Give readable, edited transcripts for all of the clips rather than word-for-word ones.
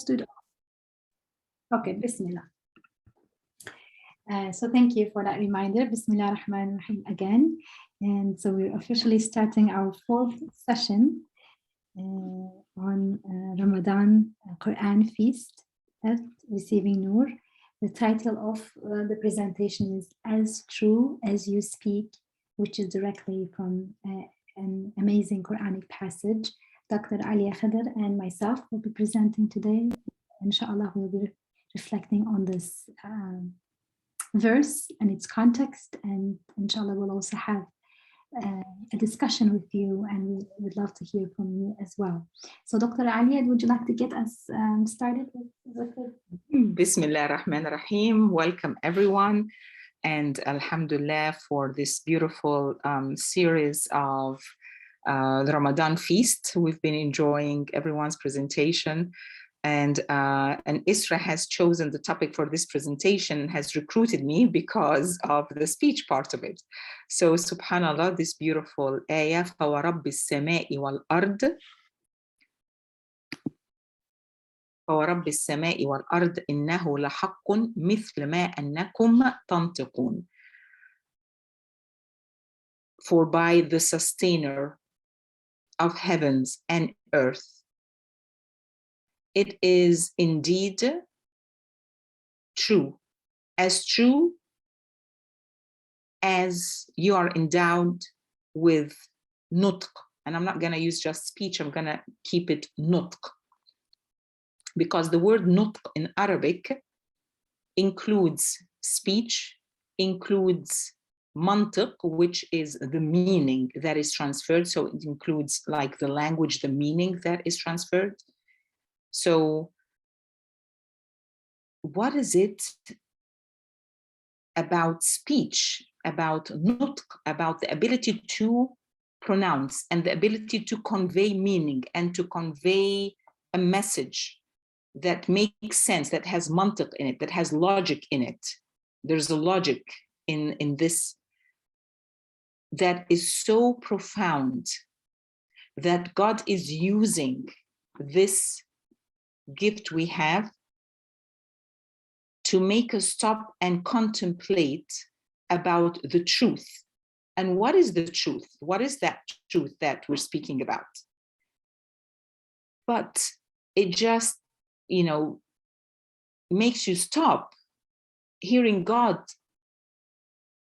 Let's do it. Okay, Bismillah. So thank you for that reminder. Bismillah ar-Rahman ar-Rahim again. And so we're officially starting our fourth session on Ramadan Quran Feast at Receiving Noor. The title of the presentation is As True as You Speak, which is directly from an amazing Quranic passage. Dr. Aliaa and myself will be presenting today. Inshallah, we'll be reflecting on this verse and its context, and inshallah we'll also have a discussion with you, and we would love to hear from you as well. So Dr. Aliaa, would you like to get us started with it? Bismillah ar-Rahman ar-Rahim. Welcome everyone, and alhamdulillah for this beautiful series of the Ramadan feast. We've been enjoying everyone's presentation, and Isra has chosen the topic for this presentation, has recruited me because of the speech part of it. So subhanallah, this beautiful ayah, فَوَرَبِّ السَّمَاءِ وَالْأَرْضِ فَوَرَبِّ السَّمَاءِ وَالْأَرْضِ إِنَّهُ لَحَقٌّ مِثْلَ مَا أَنَّكُمْ تَنْطِقُونَ. For by the sustainer of heavens and earth, it is indeed true as you are endowed with nutq. And I'm not going to use just speech, I'm going to keep it nutq, because the word nutq in Arabic includes speech, includes mantiq, which is the meaning that is transferred. So it includes like the language, the meaning that is transferred. So what is it about speech, about nutq, about the ability to pronounce and the ability to convey meaning and to convey a message that makes sense, that has mantiq in it, that has logic in it? There's a logic in this that is so profound that God is using this gift we have to make us stop and contemplate about the truth. And what is the truth? What is that truth that we're speaking about? But it just, makes you stop hearing God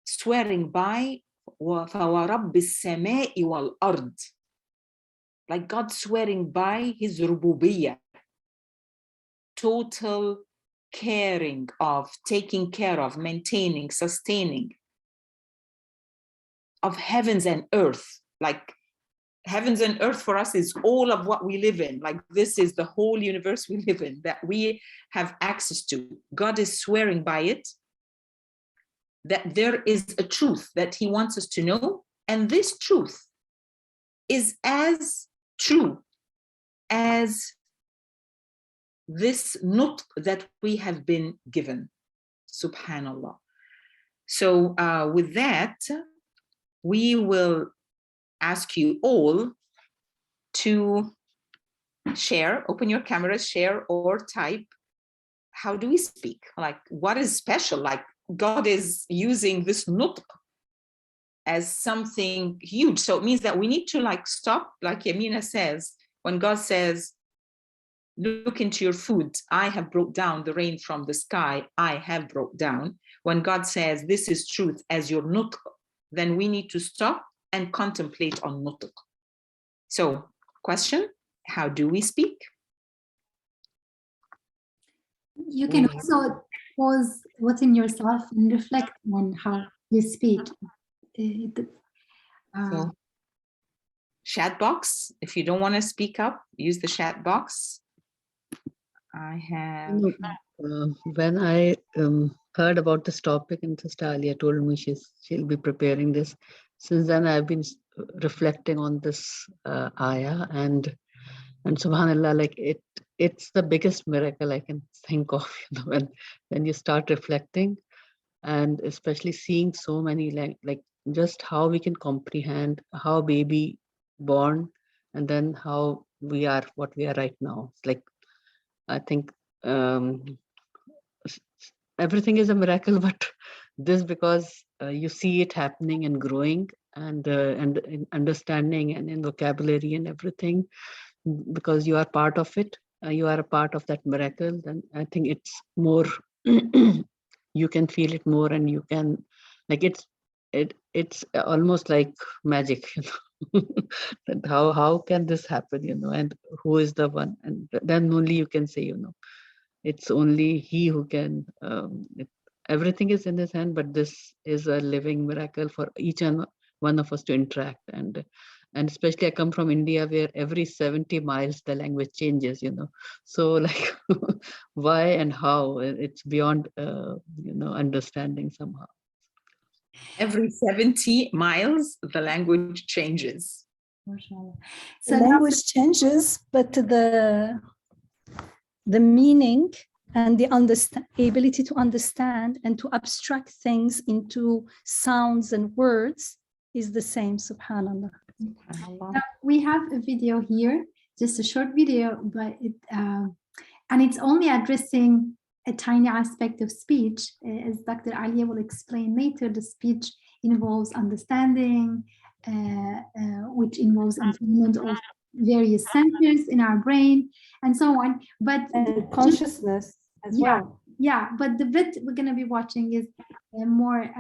swearing by فَوَرَبِّ السَّمَاءِ وَالْأَرْضِ, like God swearing by his rububiyyah, total caring of, taking care of, maintaining, sustaining of heavens and earth. Like heavens and earth for us is all of what we live in. Like this is the whole universe we live in, that we have access to. God is swearing by it, that there is a truth that he wants us to know. And this truth is as true as this nutq that we have been given. Subhanallah. So with that, we will ask you all to share, open your cameras, share or type. How do we speak? Like, what is special? Like, God is using this nutq as something huge. So it means that we need to like stop, like Yamina says, when God says, look into your food, I have brought down the rain from the sky, I have brought down. When God says, this is truth as your nutq, then we need to stop and contemplate on nutq. So question, how do we speak? You can also pause within yourself and reflect on how you speak. So, chat box, if you don't want to speak up, use the chat box. I have... when I heard about this topic, and Sister Aliaa told me she'll be preparing this, since then I've been reflecting on this ayah, and subhanallah, like it's the biggest miracle I can think of, when you start reflecting, and especially seeing so many like just how we can comprehend how baby born and then how we are what we are right now. It's like I think everything is a miracle, but this because you see it happening and growing, and in understanding and in vocabulary and everything, because you are part of it, you are a part of that miracle, then I think it's more, you can feel it more, and you can, like, it's almost like magic, you know. That how can this happen, you know, and who is the one, and then only you can say, you know, it's only he who can, everything is in his hand, but this is a living miracle for each and one of us to interact. And especially I come from India, where every 70 miles the language changes, you know. So like, why and how, it's beyond you know, understanding somehow. Every 70 miles, the language changes. MashaAllah. The So now, language changes, but the meaning and the ability to understand and to abstract things into sounds and words is the same, subhanallah. now we have a video here, just a short video, but and it's only addressing a tiny aspect of speech. As Dr. Aliaa will explain later, the speech involves understanding, which involves employment of various centers in our brain and so on. But And consciousness as well. yeah, but the bit we're going to be watching is more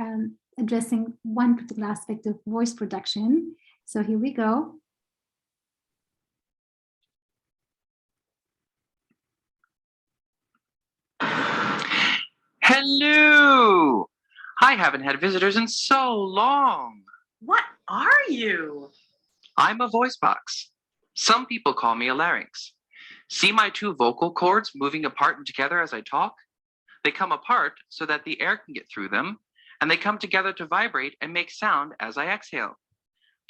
addressing one particular aspect of voice production. So here we go. Hello! I haven't had visitors in so long. What are you? I'm a voice box. Some people call me a larynx. See my two vocal cords moving apart and together as I talk? They come apart so that the air can get through them, and they come together to vibrate and make sound as I exhale.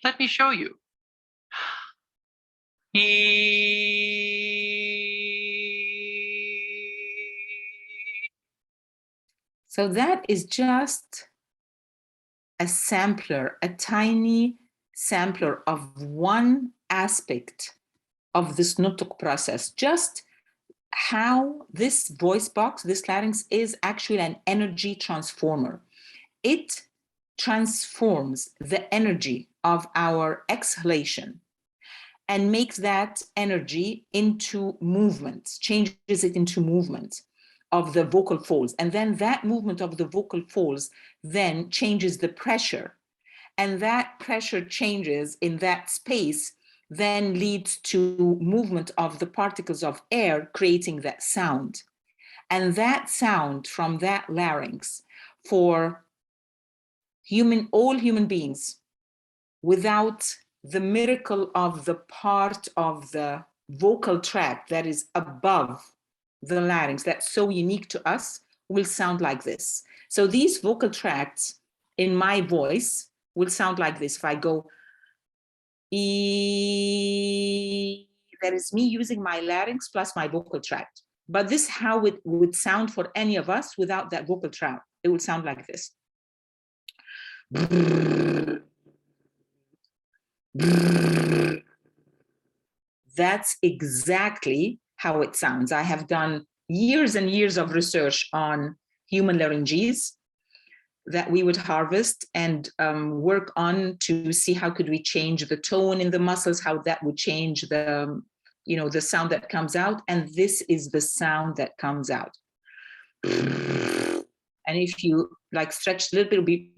Let me show you. So that is just a sampler, a tiny sampler of one aspect of this nutuk process, just how this voice box, this larynx, is actually an energy transformer. It transforms the energy of our exhalation and makes that energy into movement, changes it into movement of the vocal folds. And then that movement of the vocal folds then changes the pressure. And that pressure changes in that space then leads to movement of the particles of air, creating that sound. And that sound from that larynx for all human beings, without the miracle of the part of the vocal tract that is above the larynx, that's so unique to us, will sound like this. So these vocal tracts in my voice will sound like this. If I go, that is me using my larynx plus my vocal tract. But this is how it would sound for any of us without that vocal tract. It would sound like this. That's exactly how it sounds. I have done years and years of research on human larynges that we would harvest and work on to see how could we change the tone in the muscles, how that would change the, the sound that comes out. And this is the sound that comes out. And if you like stretch a little bit, it'll be.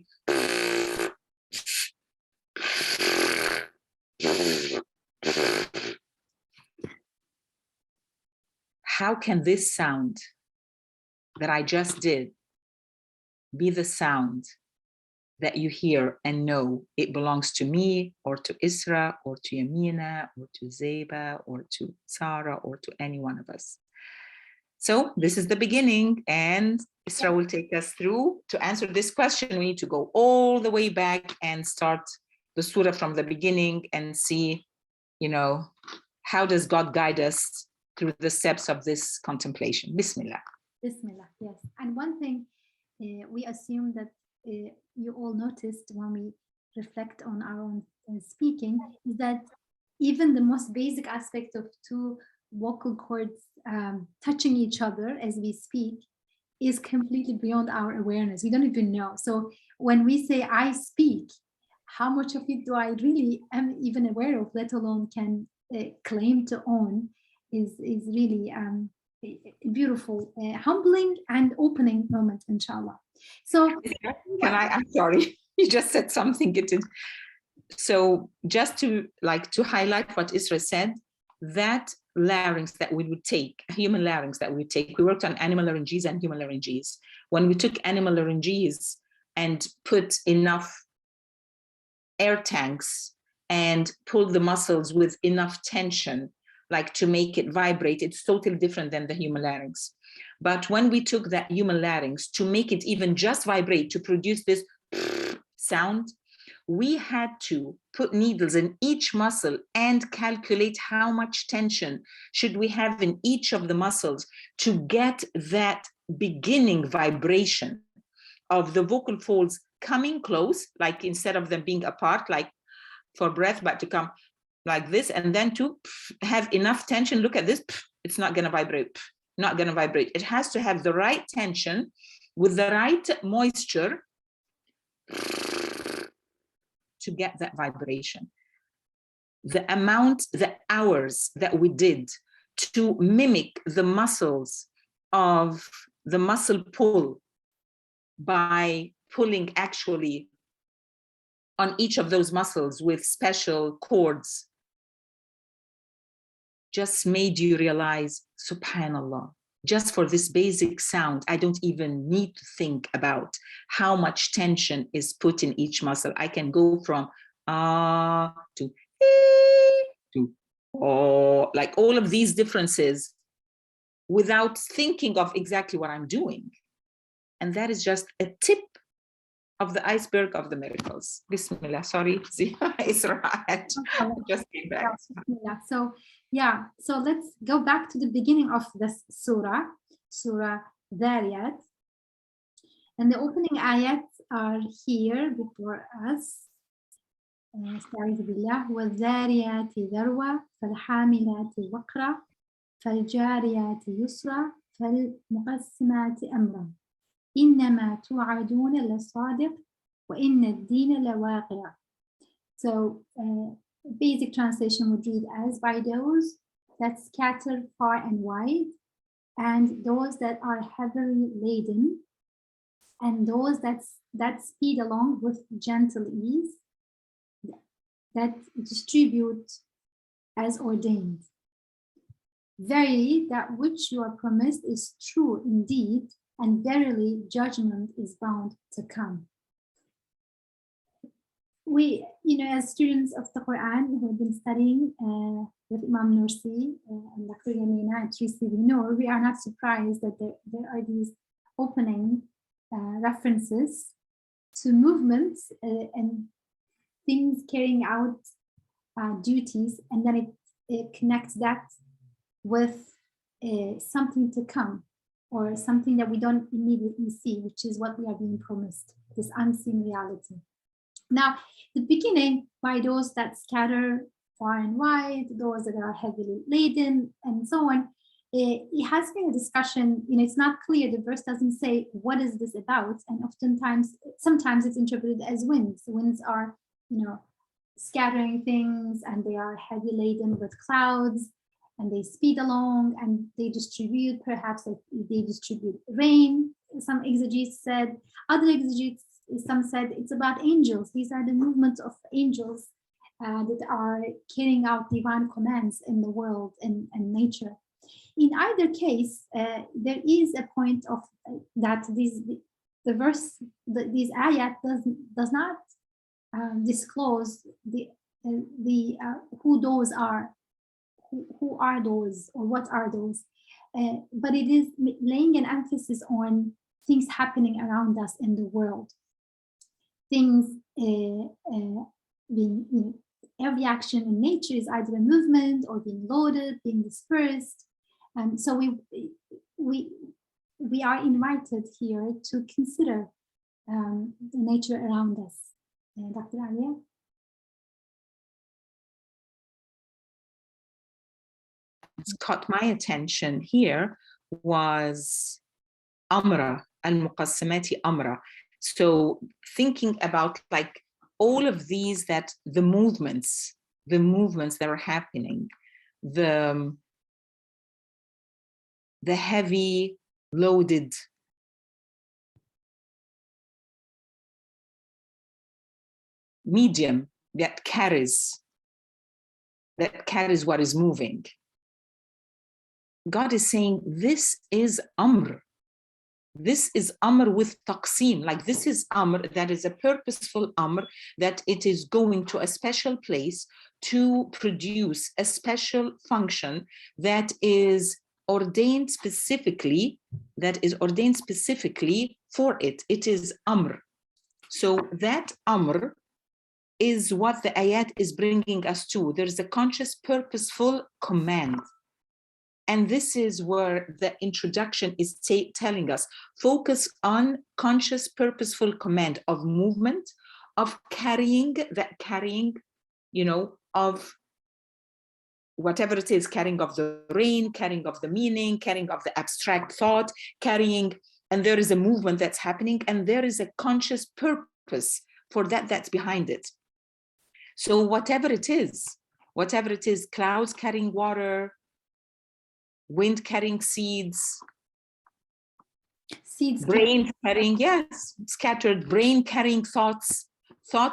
How can this sound that I just did be the sound that you hear and know it belongs to me or to Isra or to Yamina or to Zeba or to Sarah or to any one of us? So this is the beginning, and Isra will take us through. To answer this question, we need to go all the way back and start the surah from the beginning and see, how does God guide us through the steps of this contemplation. Bismillah. Bismillah, yes. And one thing we assume that you all noticed when we reflect on our own speaking is that even the most basic aspect of two vocal cords touching each other as we speak is completely beyond our awareness. We don't even know. So when we say I speak, how much of it do I really am even aware of, let alone can claim to own, is really a beautiful, humbling and opening moment, inshallah. So can I'm sorry, you just said something. So just to highlight what Isra said, that larynx that we would take, human larynx that we take, we worked on animal larynges and human larynges. When we took animal larynges and put enough air tanks and pulled the muscles with enough tension, like to make it vibrate, it's totally different than the human larynx. But when we took that human larynx to make it even just vibrate, to produce this sound, we had to put needles in each muscle and calculate how much tension should we have in each of the muscles to get that beginning vibration of the vocal folds coming close, like instead of them being apart, like for breath, but to come like this, and then to have enough tension. Look at this, it's not going to vibrate, not going to vibrate. It has to have the right tension with the right moisture to get that vibration. The amount, the hours that we did to mimic the muscles of the muscle pull by pulling actually on each of those muscles with special cords just made you realize, subhanallah, just for this basic sound, I don't even need to think about how much tension is put in each muscle. I can go from ah to ee to oh, like all of these differences without thinking of exactly what I'm doing. And that is just a tip of the iceberg of the miracles. Bismillah, sorry, Isra just came back. So yeah, so let's go back to the beginning of this surah, Surah Zariyat. And the opening ayats are here before us. استعيذ بالله والذاريات ذروة فالحاملات وقرا فالجاريات يسرا فالمقسمات أمرا إنما توعدون لصادق وإن الدين لواقع. So basic translation would read as, by those that scatter far and wide, and those that are heavily laden, and those that speed along with gentle ease, that distribute as ordained. Verily, that which you are promised is true indeed, and verily judgment is bound to come. We, as students of the Quran who have been studying with Imam Nursi and Dr. Yamina and Tracy, we are not surprised that there are these opening references to movements and things carrying out duties, and then it connects that with something to come, or something that we don't immediately see, which is what we are being promised, this unseen reality. Now, the beginning, by those that scatter far and wide, those that are heavily laden, and so on, it has been a discussion. It's not clear. The verse doesn't say what is this about, and sometimes it's interpreted as winds. Winds are, scattering things, and they are heavy laden with clouds, and they speed along, and they distribute. Perhaps they distribute rain. Some exegetes said. Other exegetes, some said it's about angels. These are the movements of angels that are carrying out divine commands in the world and nature. In either case, there is a point of that these ayat does not disclose who those are, who are those, or what are those, but it is laying an emphasis on things happening around us in the world. Things being, every action in nature is either a movement or being loaded, being dispersed. And so we are invited here to consider the nature around us. Dr. Aliaa? caught my attention here was Amra, al-Muqassimati Amra. So thinking about like all of these, that the movements that are happening, the heavy loaded medium that carries what is moving. God is saying, this is Amr. This is Amr with taqsim, like this is Amr that is a purposeful Amr, that it is going to a special place to produce a special function that is ordained specifically, for it. It is Amr. So that Amr is what the ayat is bringing us to. There's a conscious, purposeful command. And this is where the introduction is telling us, focus on conscious, purposeful command of movement, of carrying, of whatever it is, carrying of the rain, carrying of the meaning, carrying of the abstract thought, carrying, and there is a movement that's happening, and there is a conscious purpose for that's behind it. So whatever it is, clouds carrying water, wind carrying seeds, brain carrying, yes, scattered, brain carrying thoughts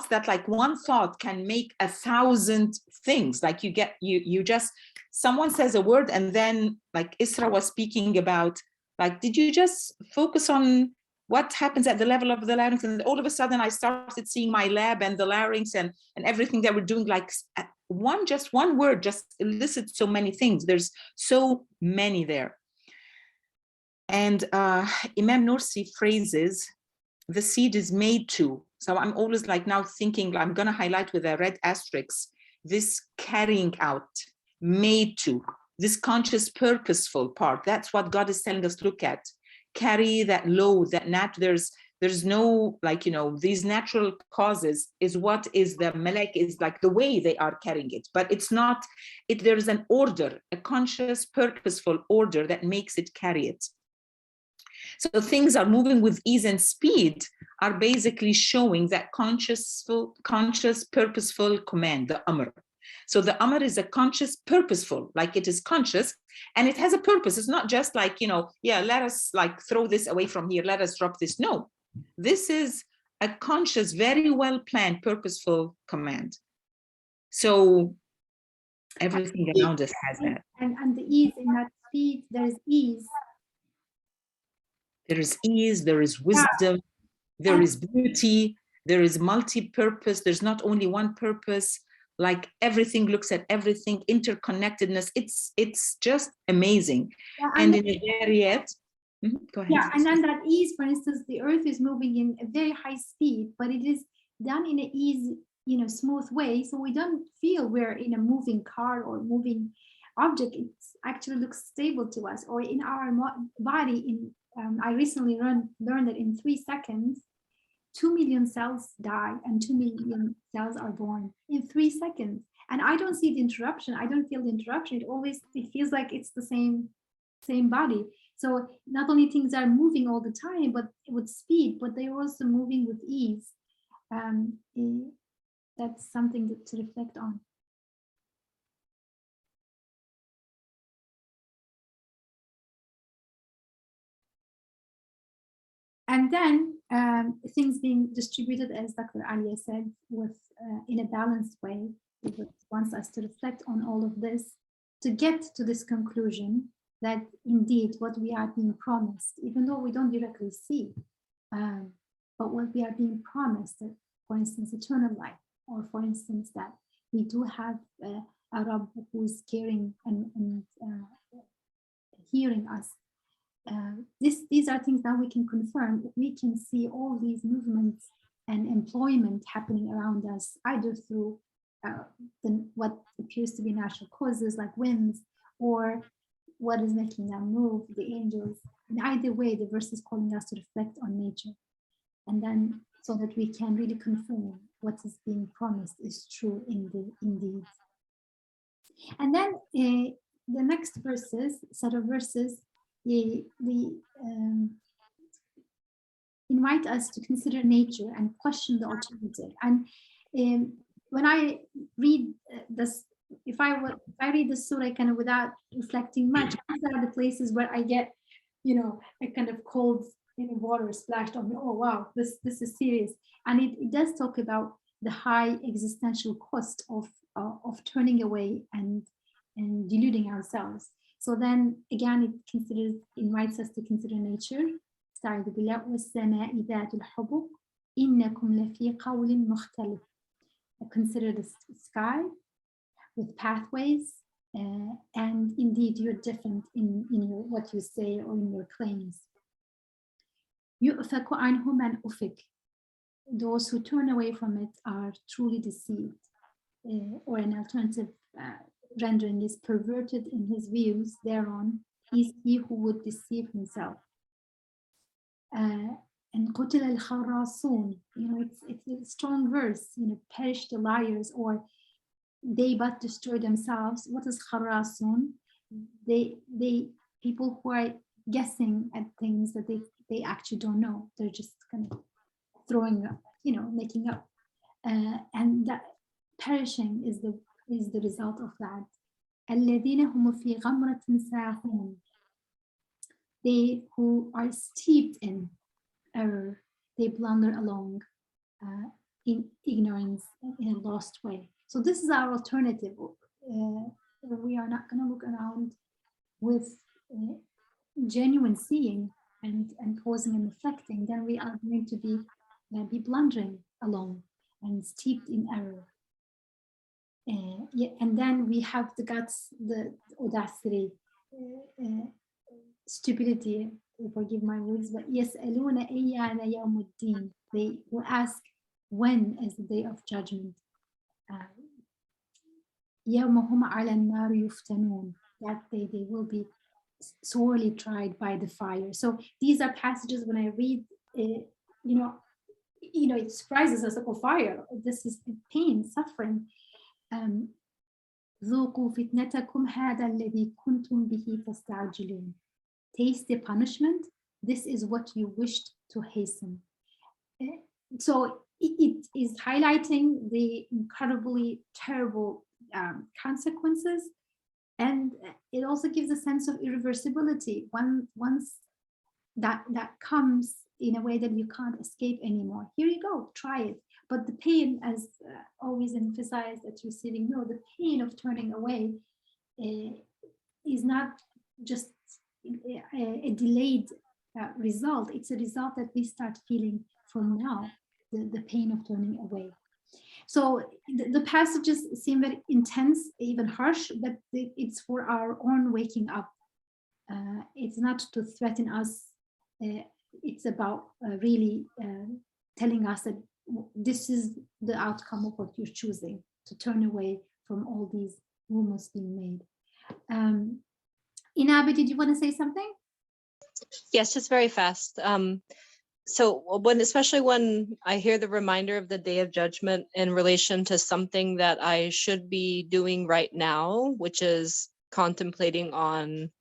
that like one thought can make 1,000 things. Like you just, someone says a word and then like Isra was speaking about, like, did you just focus on what happens at the level of the larynx? And all of a sudden I started seeing my lab and the larynx and everything that we're doing, like one word just elicits so many things. There's so many there. And Imam Nursi phrases, the seed is made to. So I'm always like now thinking, I'm gonna highlight with a red asterisk, this carrying out, made to, this conscious, purposeful part. That's what God is telling us, look at. Carry that load, there's no, like, these natural causes is what is the malak, is like the way they are carrying it, but it's not, there's an order, a conscious, purposeful order that makes it carry it. So things are moving with ease and speed are basically showing that conscious, purposeful command, the Amr. So the Amr is a conscious, purposeful, like it is conscious and it has a purpose. It's not just like, yeah, let us like throw this away from here, let us drop this. No, this is a conscious, very well planned, purposeful command. So everything around us has that. And the ease in that speed, there's ease. There is ease, there is wisdom, there is beauty, there is multi-purpose. There's not only one purpose. Like everything looks at everything, interconnectedness. It's just amazing. Yeah, and in the Zariyat, go ahead. Yeah, and then that ease, for instance, the earth is moving in a very high speed, but it is done in an easy, smooth way. So we don't feel we're in a moving car or moving object. It actually looks stable to us. Or in our body, I recently learned that in 3 seconds, 2 million cells die and 2 million cells are born in 3 seconds. And I don't see the interruption. I don't feel the interruption. It feels like it's the same body. So not only things are moving all the time, but with speed, but they're also moving with ease. That's something to reflect on. And then things being distributed, as Dr. Aliaa said, in a balanced way. It wants us to reflect on all of this to get to this conclusion that indeed what we are being promised, even though we don't directly see, but what we are being promised, that, for instance, eternal life, or for instance, that we do have a Rabb who is caring and hearing us. These are things that we can confirm. We can see all these movements and employment happening around us, either through what appears to be natural causes like winds, or what is making them move, the angels. In either way, the verse is calling us to reflect on nature, and then so that we can really confirm what is being promised is true indeed. And then the next set of verses, they invite us to consider nature and question the alternative. And when I read this, if I read the surah kind of without reflecting much, these are the places where I get, a kind of cold water splashed on me. Oh wow, this is serious. And it does talk about the high existential cost of turning away and deluding ourselves. So then again, it invites us to consider nature. استعيذ بالله والسماء ذات الحبك إنكم لفي قول مختلف. Consider the sky with pathways, and indeed you're different in what you say or in your claims. يؤفك عنه من أفك. Those who turn away from it are truly deceived, or an alternative rendering is perverted in his views thereon is he who would deceive himself. And قتل الخراصون, it's a strong verse, perish the liars, or they but destroy themselves. What is kharasun? They people who are guessing at things that they actually don't know. They're just kind of throwing up, making up, and that perishing is the result of that. الذين هم في غمرة ساهون. They who are steeped in error, they blunder along in ignorance, in a lost way. So this is our alternative. We are not going to look around with genuine seeing and pausing and reflecting. Then we are going to be blundering along and steeped in error. And then we have the guts, the audacity, stupidity, forgive my words, but يَسْأَلُونَ أَيَّانَ يَوْمُ الدِّينِ. They will ask, when is the day of judgment? يَوْمَ هُمْ عَلَى النَّارِ يُفْتَنُونَ. That day they will be sorely tried by the fire. So these are passages when I read, it surprises us, like, oh, fire, this is pain, suffering. ذُوقُوا فِتْنَتَكُمْ هَذَا الَّذِي كُنْتُمْ بِهِ تَسْتَعْجِلُونَ. Taste the punishment. This is what you wished to hasten. So it is highlighting the incredibly terrible consequences, and it also gives a sense of irreversibility. Once that comes in a way that you can't escape anymore. Here you go, try it. But the pain, as always emphasized at receiving, the pain of turning away is not just a delayed result. It's a result that we start feeling from now, the pain of turning away. So the passages seem very intense, even harsh, but it's for our own waking up. It's not to threaten us. It's about really telling us that this is the outcome of what you're choosing, to turn away from all these rumors being made. Inabi, did you want to say something? Yes, just very fast. So especially when I hear the reminder of the Day of Judgment in relation to something that I should be doing right now, which is contemplating on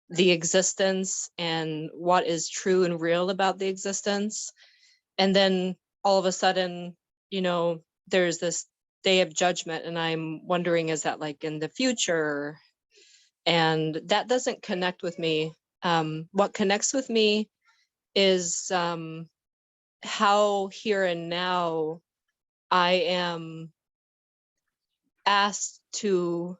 the existence and what is true and real about the existence. And then all of a sudden, there's this Day of Judgment, and I'm wondering, is that like in the future? And that doesn't connect with me. What connects with me is how here and now I am asked to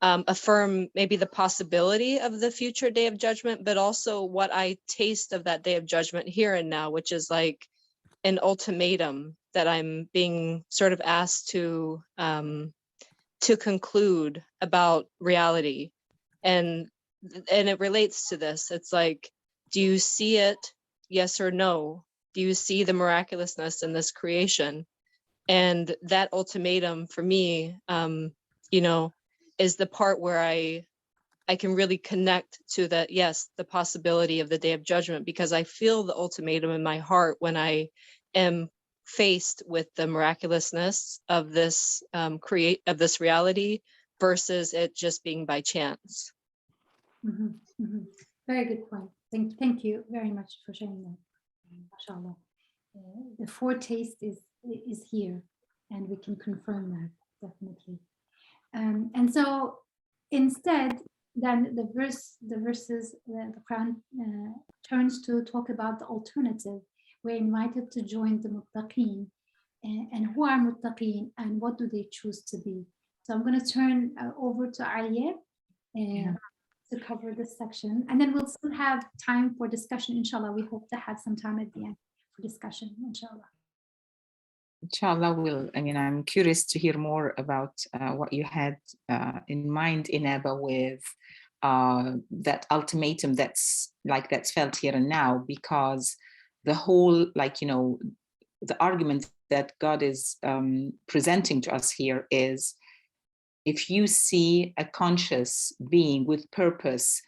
affirm maybe the possibility of the future Day of Judgment, but also what I taste of that Day of Judgment here and now, which is like an ultimatum that I'm being sort of asked to conclude about reality. And it relates to this. It's like, do you see it? Yes or no? Do you see the miraculousness in this creation? And that ultimatum for me, is the part where I can really connect to that, yes, the possibility of the Day of Judgment, because I feel the ultimatum in my heart when I am faced with the miraculousness of this of this reality versus it just being by chance. Very good point. Thank you very much for sharing that. MashaAllah. The foretaste is here, and we can confirm that definitely. And so instead, then the verses, the Quran turns to talk about the alternative. We're invited to join the muttaqeen, and who are muttaqeen, and what do they choose to be? So I'm going to turn over to Aliaa to cover this section, and then we'll still have time for discussion. Inshallah, we hope to have some time at the end for discussion. Inshallah. Inshallah, I'm curious to hear more about what you had in mind, Inaba, with that ultimatum that's felt here and now, because the whole, the argument that God is presenting to us here is, if you see a conscious being with purpose,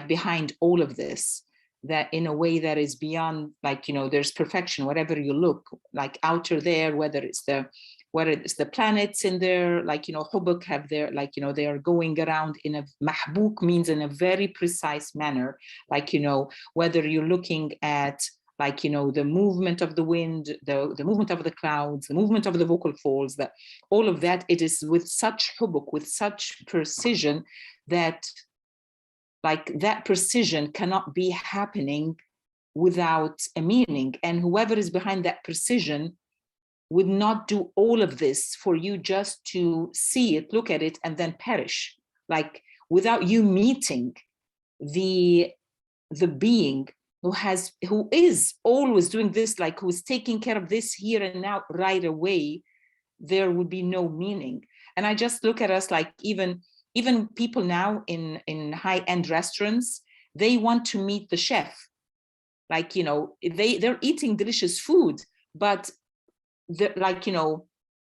behind all of this, that in a way that is beyond, there's perfection, whatever you look, outer there, whether it's the planets in there, Hubuk have their, they are going around in a mahbuk, means in a very precise manner, whether you're looking at the movement of the wind, the movement of the clouds, the movement of the vocal folds, that all of that, it is with such hubuk, with such precision, that that precision cannot be happening without a meaning. And whoever is behind that precision would not do all of this for you just to see it, look at it, and then perish. Without you meeting the being who is always doing this, who is taking care of this here and now right away, there would be no meaning. And I just look at us even people now in high-end restaurants, they want to meet the chef. They're eating delicious food, but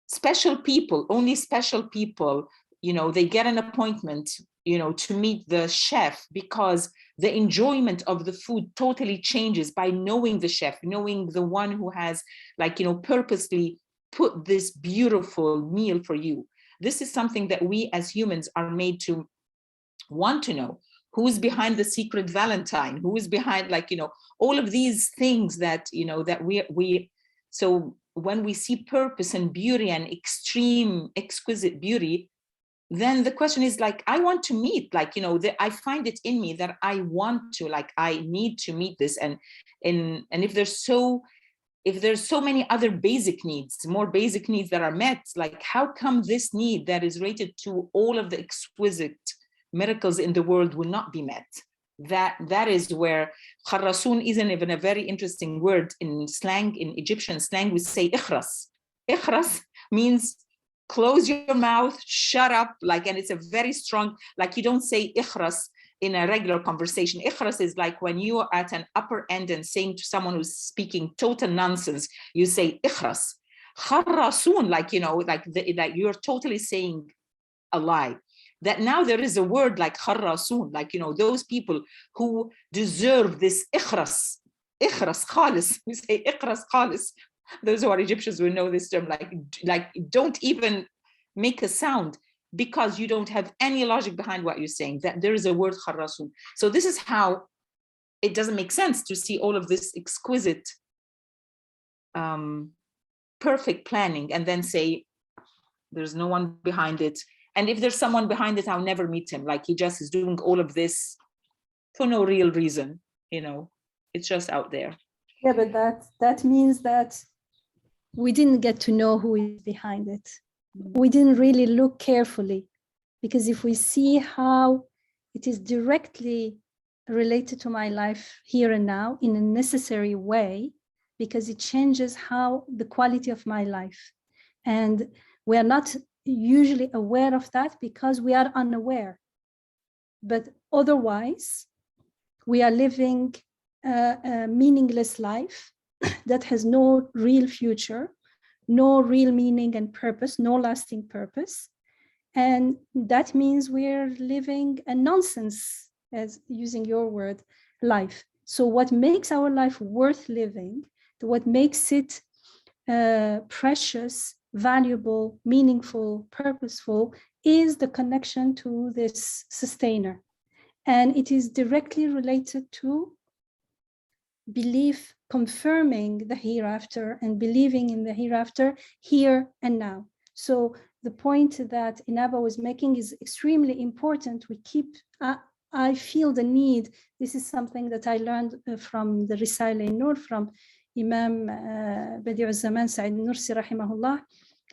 special people, only special people, they get an appointment, to meet the chef, because the enjoyment of the food totally changes by knowing the chef, knowing the one who has purposely put this beautiful meal for you. This is something that we as humans are made to want to know. Who's behind the secret Valentine? Who is behind, all of these things that, that we, so when we see purpose and beauty and extreme, exquisite beauty, then the question is I want to meet, I find it in me that I want to, I need to meet this. And if there's so many other basic needs, more basic needs that are met, how come this need that is rated to all of the exquisite miracles in the world will not be met? That is where kharrasoon isn't even a very interesting word in slang. In Egyptian slang, we say ikhras. Ikhras means close your mouth, shut up, and it's a very strong, you don't say ikhras in a regular conversation. Ikhras is when you are at an upper end and saying to someone who's speaking total nonsense, you say ikhras. Kharrasoon, you're totally saying a lie. That now there is a word like kharrasoon, those people who deserve this ikhras khalis. We say ikhras khalis. Those who are Egyptians will know this term, don't even make a sound, because you don't have any logic behind what you're saying, that there is a word kharrasoon. So this is how it doesn't make sense to see all of this exquisite, perfect planning, and then say there's no one behind it. And if there's someone behind it, I'll never meet him. He just is doing all of this for no real reason. It's just out there. Yeah, but that means that we didn't get to know who is behind it. We didn't really look carefully, because if we see how it is directly related to my life here and now in a necessary way, because it changes how the quality of my life. And we are not usually aware of that because we are unaware. But otherwise, we are living a meaningless life that has no real future, no real meaning and purpose, no lasting purpose. And that means we're living a nonsense, as using your word, life. So what makes our life worth living, what makes it precious, valuable, meaningful, purposeful is the connection to this sustainer. And it is directly related to belief, confirming the hereafter and believing in the hereafter here and now. So the point that Inaba was making is extremely important. We keep, I feel the need. This is something that I learned from the Risale Nur, from Imam Badi'u Zaman Sa'id Nursi rahimahullah.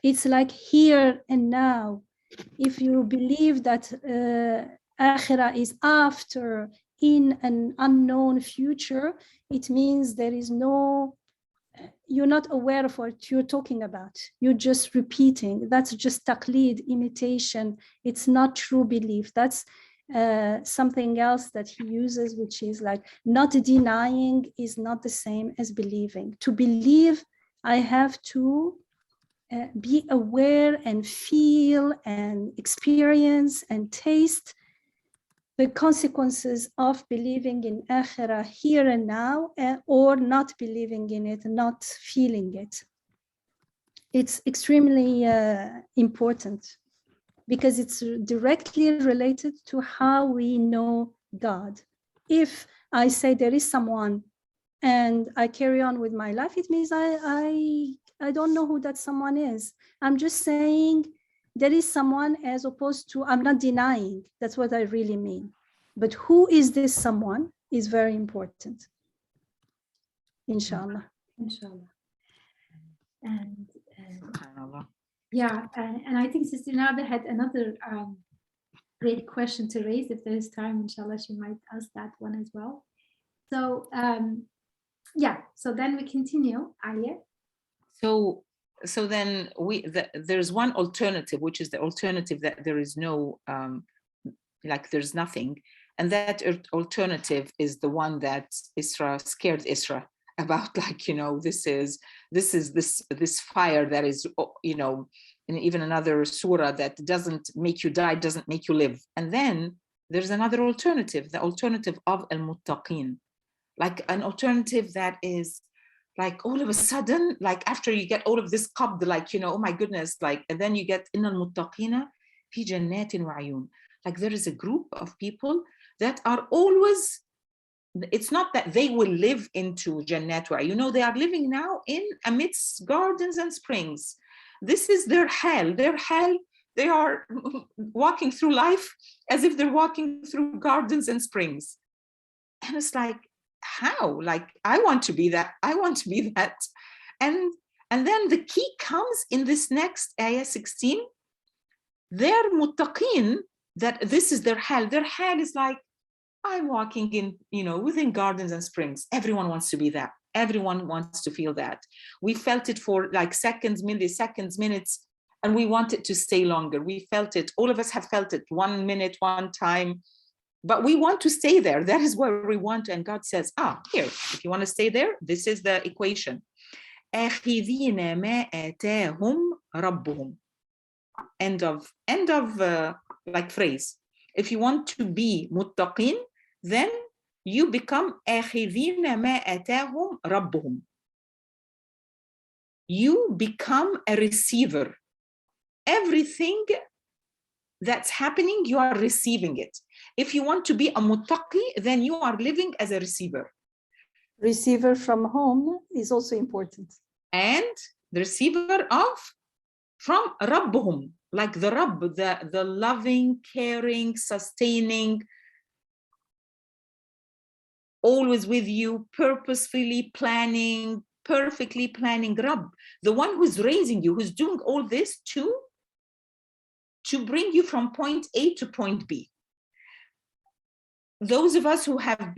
It's like here and now. If you believe that Akhirah is after, in an unknown future, it means there is no, you're not aware of what you're talking about. You're just repeating. That's just taqlid, imitation. It's not true belief. That's something else that he uses, which is like not denying is not the same as believing. To believe, I have to be aware and feel and experience and taste the consequences of believing in Akhirah here and now, or not believing in it, not feeling it. It's extremely important because it's directly related to how we know God. If I say there is someone and I carry on with my life, it means I don't know who that someone is. I'm just saying there is someone, as opposed to I'm not denying. That's what I really mean. But who is this someone is very important. Inshallah. Inshallah. And yeah, and I think Sister Nada had another great question to raise. If there is time, inshallah, she might ask that one as well. So yeah, so then we continue, Aliaa. So then there's one alternative, which is the alternative that there is no, like there's nothing. And that alternative is the one that Isra scared Isra about, like, you know, this is this fire that is, you know, in even another surah that doesn't make you die, doesn't make you live. And then there's another alternative, the alternative of al-muttaqin, like an alternative that is like all of a sudden, like after you get all of this qabd, like, you know, oh my goodness, like, and then you get innal muttaqina fi jannatin wa uyun. Like there is a group of people that are always, it's not that they will live into Jannat wa Uyun, you know, they are living now in amidst gardens and springs. This is their hal. They are walking through life as if they're walking through gardens and springs. And it's like, how? Like, I want to be that. And then the key comes in this next ayah 16. They're muttaqin, that this is their hal. Their hal is like, I'm walking in, you know, within gardens and springs. Everyone wants to be that. Everyone wants to feel that. We felt it for like seconds, milliseconds, minutes, and we want it to stay longer. We felt it. All of us have felt it 1 minute, one time. But we want to stay there. That is where we want. And God says, here, if you want to stay there, this is the equation. آخذين ما آتاهم ربهم. End of like phrase. If you want to be muttaqin, then you become آخذين ما آتاهم ربهم. You become a receiver. Everything that's happening, you are receiving it. If you want to be a muttaqi, then you are living as a receiver. Receiver from home is also important. And the receiver from Rabbuhum, like the Rabb, the loving, caring, sustaining, always with you, purposefully planning, perfectly planning Rabb, the one who's raising you, who's doing all this to bring you from point A to point B. Those of us who have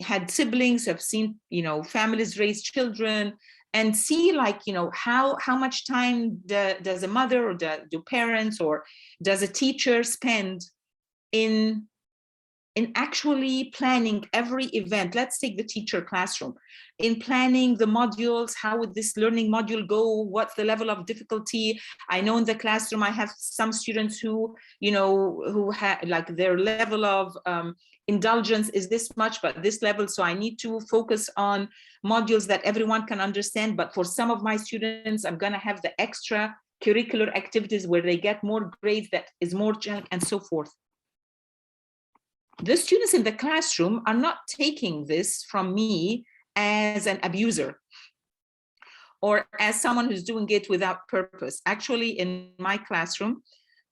had siblings, have seen, you know, families raise children, and see, like, you know, how much time does a mother or do parents or does a teacher spend in actually planning every event. Let's take the teacher classroom. In planning the modules, how would this learning module go? What's the level of difficulty? I know in the classroom, I have some students who, you know, who have like their level of indulgence is this much, but this level. So I need to focus on modules that everyone can understand. But for some of my students, I'm going to have the extra curricular activities where they get more grades, that is more challenging, and so forth. The students in the classroom are not taking this from me as an abuser or as someone who's doing it without purpose. Actually, in my classroom,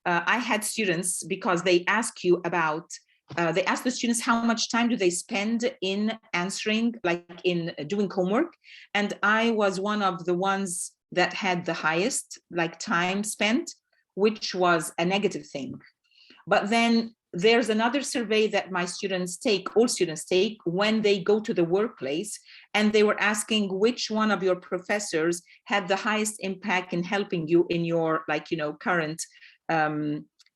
I had students, because they ask you about, they ask the students how much time do they spend in answering, like in doing homework. And I was one of the ones that had the highest time spent, which was a negative thing. But then there's another survey that my students take, all students take, when they go to the workplace, and they were asking which one of your professors had the highest impact in helping you in your current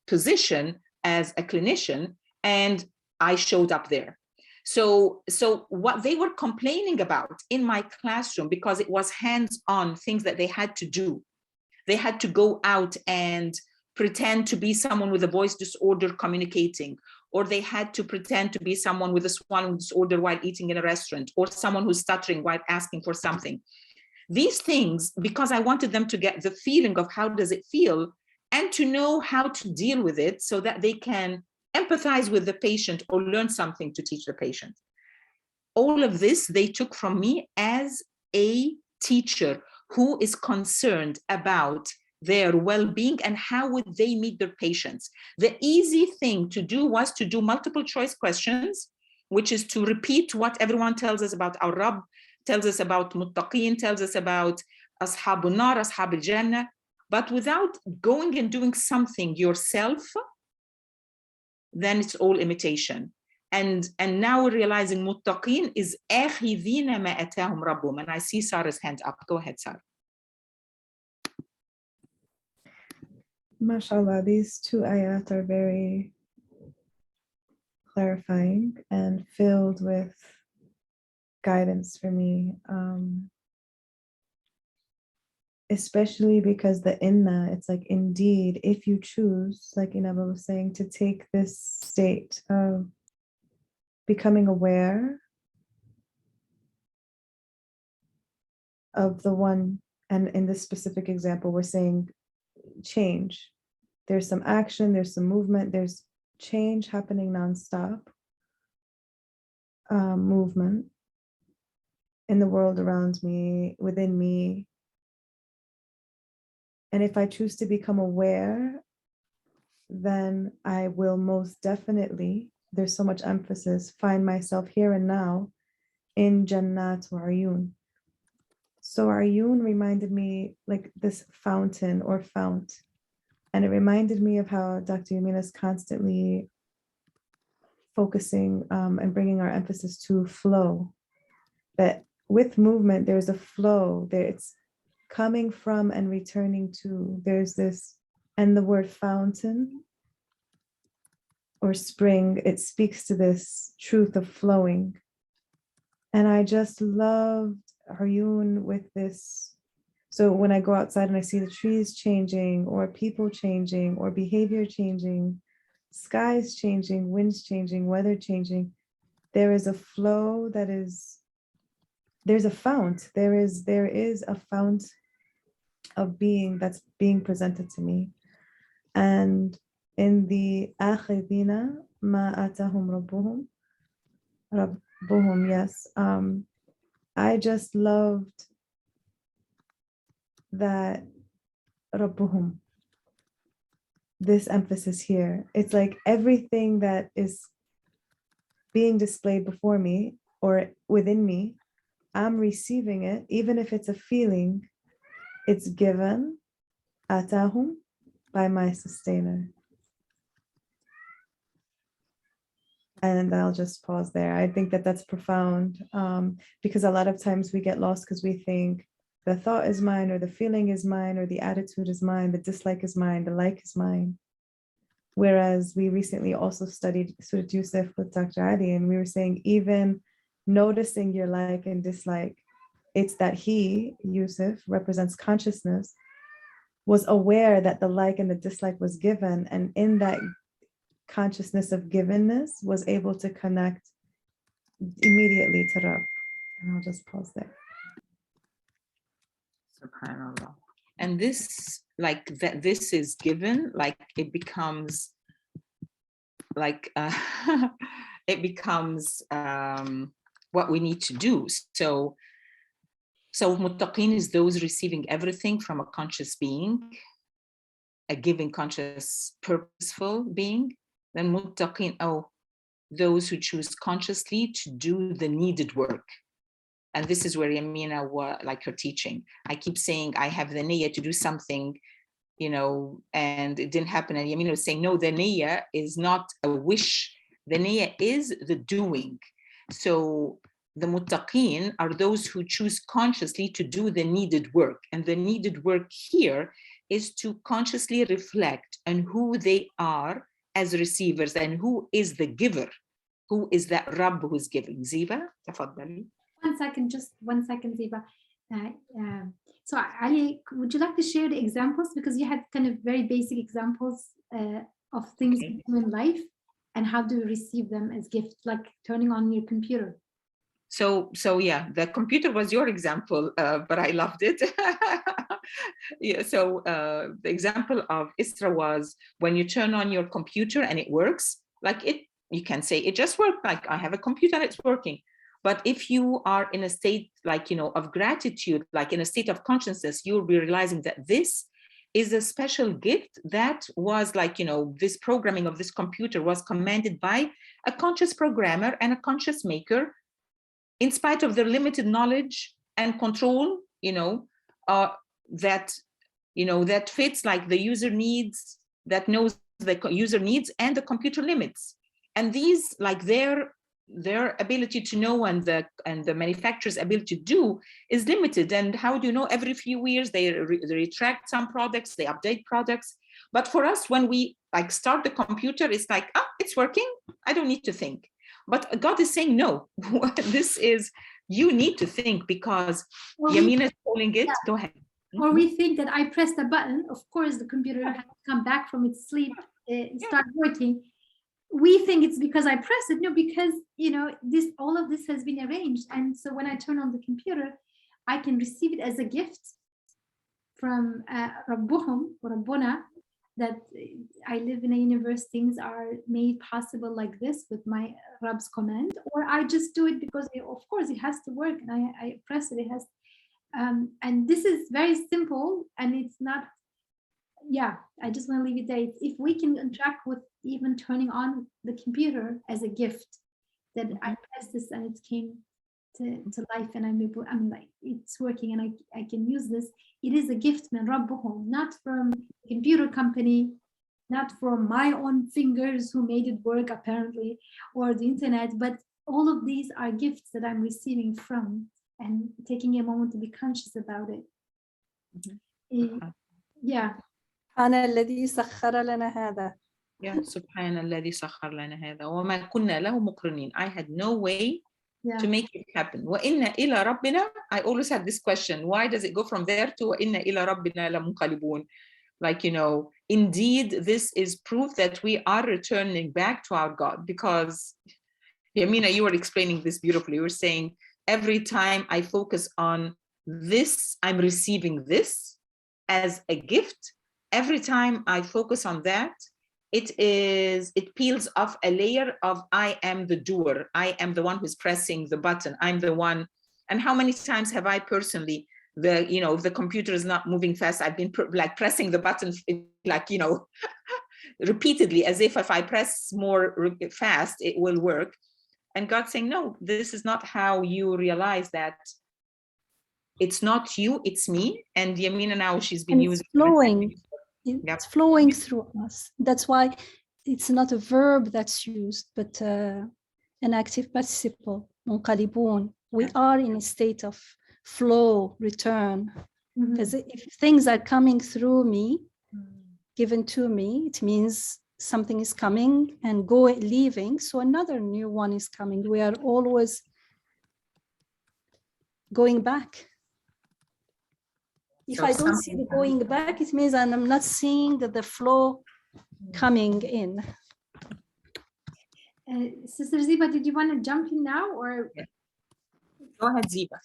position as a clinician, and I showed up there. So what they were complaining about in my classroom, because it was hands-on things that they had to do, they had to go out and pretend to be someone with a voice disorder communicating, or they had to pretend to be someone with a swallowing disorder while eating in a restaurant, or someone who's stuttering while asking for something. These things, because I wanted them to get the feeling of how does it feel and to know how to deal with it so that they can empathize with the patient or learn something to teach the patient. All of this they took from me as a teacher who is concerned about their well-being and how would they meet their patients. The easy thing to do was to do multiple choice questions, which is to repeat what everyone tells us about our Rabb, tells us about Muttaqeen, tells us about Ashabul Nar, Ashab al-Jannah, but without going and doing something yourself, then it's all imitation. And now we're realizing Muttaqeen is آخذين ما آتاهم ربهم. And I see Sarah's hand up. Go ahead, Sarah. MashaAllah, these two ayat are very clarifying and filled with guidance for me, especially because the inna, it's like indeed, if you choose, like Inaba was saying, to take this state of becoming aware of the one, and in this specific example, we're saying change. There's some action, there's some movement, there's change happening nonstop, movement in the world around me, within me. And if I choose to become aware, then I will most definitely, there's so much emphasis, find myself here and now in Jannat wa Ayun. So Ayun reminded me like this fountain or fount. And it reminded me of how Dr. Yamina is constantly focusing and bringing our emphasis to flow. That with movement, there's a flow. It's coming from and returning to. There's this, and the word fountain or spring, it speaks to this truth of flowing. And I just loved Ayun with this. So when I go outside and I see the trees changing or people changing or behavior changing, skies changing, winds changing, weather changing, there is a flow that is, there's a fount. There is a fount of being that's being presented to me. And in the akhidina ma atahum rabbuhum, yes. I just loved that Rabbuhum, this emphasis here. It's like everything that is being displayed before me or within me, I'm receiving it, even if it's a feeling, it's given, atahum, by my sustainer. And I'll just pause there. I think that that's profound because a lot of times we get lost because we think the thought is mine, or the feeling is mine, or the attitude is mine, the dislike is mine, the like is mine. Whereas we recently also studied Surah Yusuf with Dr. Adi, and we were saying even noticing your like and dislike, it's that he, Yusuf, represents consciousness, was aware that the like and the dislike was given, and in that consciousness of givenness was able to connect immediately to Rabb. And I'll just pause there. SubhanAllah. And this, like that, this is given, like it becomes like it becomes what we need to do. So muttaqin is those receiving everything from a conscious being, a giving, conscious, purposeful being. Then muttaqin, those who choose consciously to do the needed work. And this is where Yamina, like her teaching, I keep saying I have the niyyah to do something, you know, and it didn't happen. And Yamina was saying, no, the niyyah is not a wish. The niyyah is the doing. So the muttaqin are those who choose consciously to do the needed work. And the needed work here is to consciously reflect on who they are as receivers and who is the giver, who is that Rabb who is giving. Ziva, tafaddali. 1 second, just 1 second, Ziva. So Ali, would you like to share the examples? Because you had kind of very basic examples of things you do in life and how do you receive them as gifts, like turning on your computer. So yeah, the computer was your example, but I loved it. Yeah, so the example of Isra was when you turn on your computer and it works, like you can say it just worked, like I have a computer, it's working. But if you are in a state like, you know, of gratitude, like in a state of consciousness, you'll be realizing that this is a special gift that was like, you know, this programming of this computer was commanded by a conscious programmer and a conscious maker, in spite of their limited knowledge and control, you know, that fits like the user needs, that knows the user needs and the computer limits. And these, like their ability to know and the manufacturer's ability to do is limited. And how do you know? Every few years they retract some products, they update products. But for us, when we like start the computer, it's like, it's working, I don't need to think. But God is saying, no, this is, you need to think, because Yamina is calling it. Go ahead. Or we think that I pressed a button, of course the computer has to come back from its sleep, start working. We think it's because I pressed it. No, because, you know, all of this has been arranged. And so when I turn on the computer, I can receive it as a gift from Rabbuhum or Rabbuna, that I live in a universe, things are made possible like this with my Rabb's command, or I just do it because of course it has to work and I press it, it has. And this is very simple, and it's not, I just want to leave it there. If we can interact with even turning on the computer as a gift, that I press this and it came to life, and I'm like, it's working and I can use this. It is a gift min Rabbuhum, not from the computer company, not from my own fingers who made it work apparently, or the internet, but all of these are gifts that I'm receiving from, and taking a moment to be conscious about it. أنا الذي سخر لنا هذا. Yeah, سبحان الذي سخر لنا هذا وما كنا له مقرنين. I had no way to make it happen. وإن إلى ربنا, I always had this question, why does it go from there to وإن إلى ربنا لمنقلبون? Like, you know, indeed, this is proof that we are returning back to our God, because Yamina, you were explaining this beautifully. You were saying, every time I focus on this, I'm receiving this as a gift. Every time I focus on that, it peels off a layer of I am the doer. I am the one who's pressing the button. I'm the one. And how many times have I personally, if the computer is not moving fast, I've been like pressing the button, like, you know, repeatedly, as if I press more fast, it will work. And God's saying, no, this is not how you realize that it's not you, it's me. And Yamina now, she's been using flowing. It's flowing through us. That's why it's not a verb that's used, but an active participle. منقلبون. We are in a state of flow, return. Because if things are coming through me, given to me, it means something is coming and leaving, so another new one is coming. We are always going back. If I don't see the going back, it means I'm not seeing the flow coming in. Sister Ziva, did you want to jump in now, or? Go ahead, Ziva.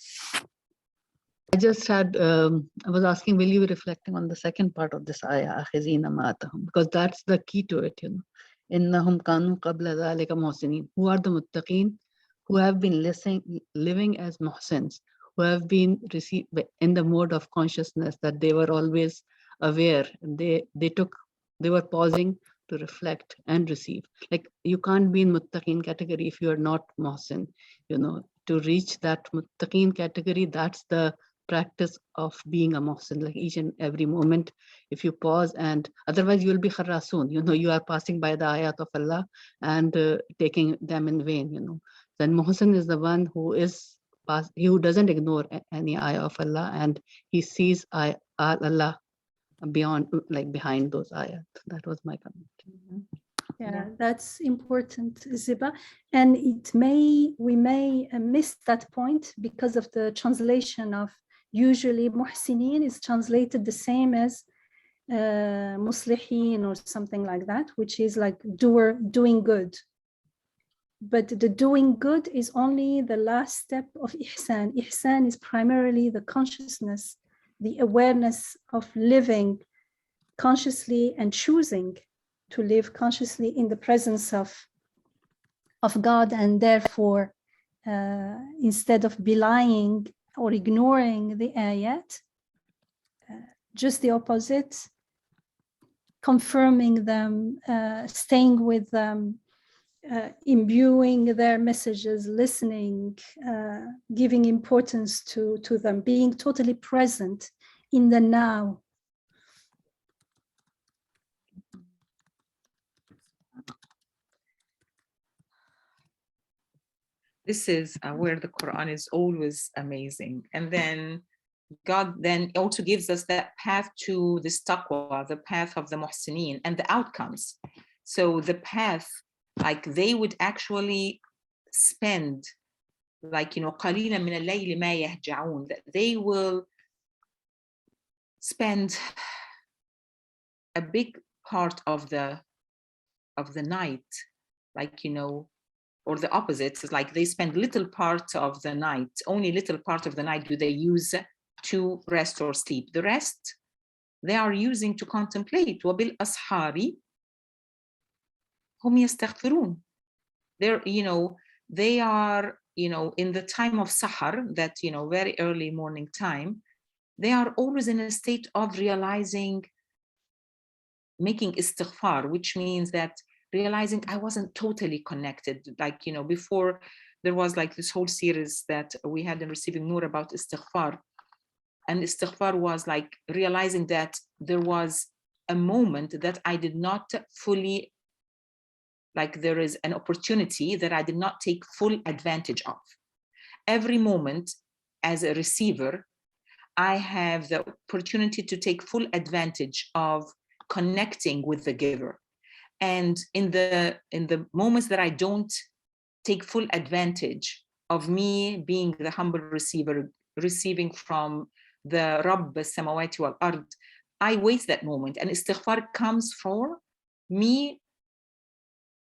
I just had, I was asking, will you be reflecting on the second part of this ayah, akhizina ma atahum? Because that's the key to it, you know. Innahum kanu qabla dhalika muhsinin. Who are the muttaqeen? Who have been living as muhsins, who have been received in the mode of consciousness that they were always aware. They were pausing to reflect and receive. Like, you can't be in muttaqeen category if you are not muhsin, you know. To reach that muttaqeen category, that's the practice of being a muhsin. Like, each and every moment, if you pause, and otherwise you will be kharasun, you know, you are passing by the ayat of Allah and taking them in vain, you know. Then muhsin is the one who doesn't ignore any ayah of Allah, and he sees Allah beyond, like behind those ayat. That was my comment. Yeah, that's important, Ziba. And we may miss that point because of the translation of, usually muhsinin is translated the same as muslihin or something like that, which is like doing good. But the doing good is only the last step of ihsan. Ihsan is primarily the consciousness, the awareness of living consciously and choosing to live consciously in the presence of God, and therefore instead of belying or ignoring the ayat, just the opposite, confirming them, staying with them, imbuing their messages, listening, giving importance to them, being totally present in the now. This is where the Quran is always amazing. And then God then also gives us that path to this taqwa, the path of the muhsineen, and the outcomes. So the path, like they would actually spend, like, you know, قَلِيلًا مِنَ اللَّيْلِ مَا يَهْجَعُونَ, that they will spend a big part of the night, like, you know, or the opposite is like they spend little part of the night, only little part of the night do they use to rest or sleep. The rest they are using to contemplate. وَبِالْأَسْحَارِ هُمْ يَسْتَغْفِرُونَ. They're, you know, they are, you know, in the time of sahar, that, you know, very early morning time, they are always in a state of realizing, making istighfar, which means that realizing I wasn't totally connected. Like, you know, before there was like this whole series that we had in Receiving Nur about istighfar. And istighfar was like realizing that there was a moment that I did not fully, like there is an opportunity that I did not take full advantage of. Every moment as a receiver, I have the opportunity to take full advantage of connecting with the giver. And in the moments that I don't take full advantage of me being the humble receiver, receiving from the Rabb as-samawati wal ard, I waste that moment. And istighfar comes for me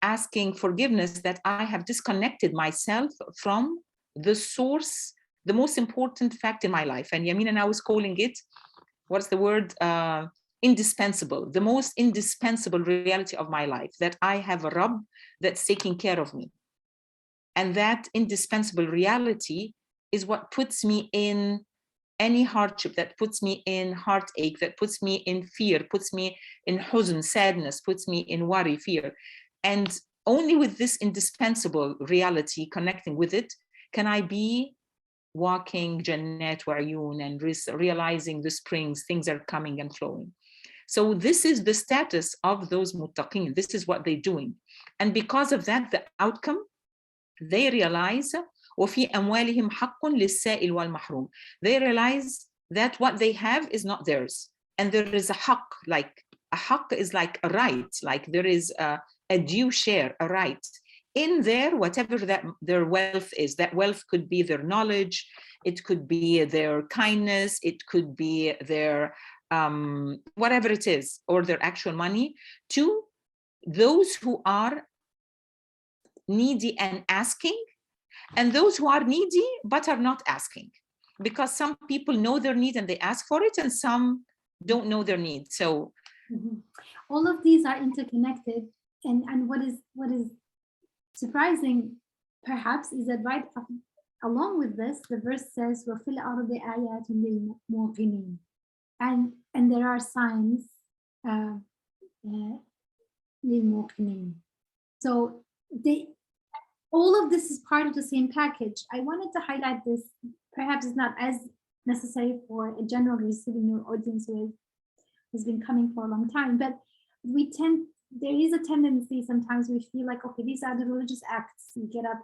asking forgiveness that I have disconnected myself from the source, the most important fact in my life. And Yamin and I was calling it, what's the word? Indispensable, the most indispensable reality of my life, that I have a Rabb that's taking care of me. And that indispensable reality is what puts me in any hardship, that puts me in heartache, that puts me in fear, puts me in huzn, sadness, puts me in worry, fear. And only with this indispensable reality, connecting with it, can I be walking Jannat wa Ayun and realizing the springs, things are coming and flowing. So this is the status of those muttaqin. This is what they're doing. And because of that, the outcome, they realize وَفِي أَمْوَالِهِمْ حَقٌّ لِلسَّائِلِ وَالْمَحْرُومِ. They realize that what they have is not theirs. And there is a haqq, like a haqq is like a right, like there is a due share, a right in there, whatever that their wealth is. That wealth could be their knowledge, it could be their kindness, it could be their whatever it is, or their actual money, to those who are needy and asking, and those who are needy but are not asking. because some people know their needs and they ask for it, and some don't know their needs. So all of these are interconnected, and what is surprising perhaps is that right along with this, the verse says وَفِي الْأَرْضِ آيَاتٌ لِلْمُوقِنِينَ, and there are signs لِلْمُوقِنِينَ. So all of this is part of the same package. I wanted to highlight this. Perhaps it's not as necessary for a general receiving your audience who has been coming for a long time, but there is a tendency sometimes we feel like, okay, these are the religious acts. You get up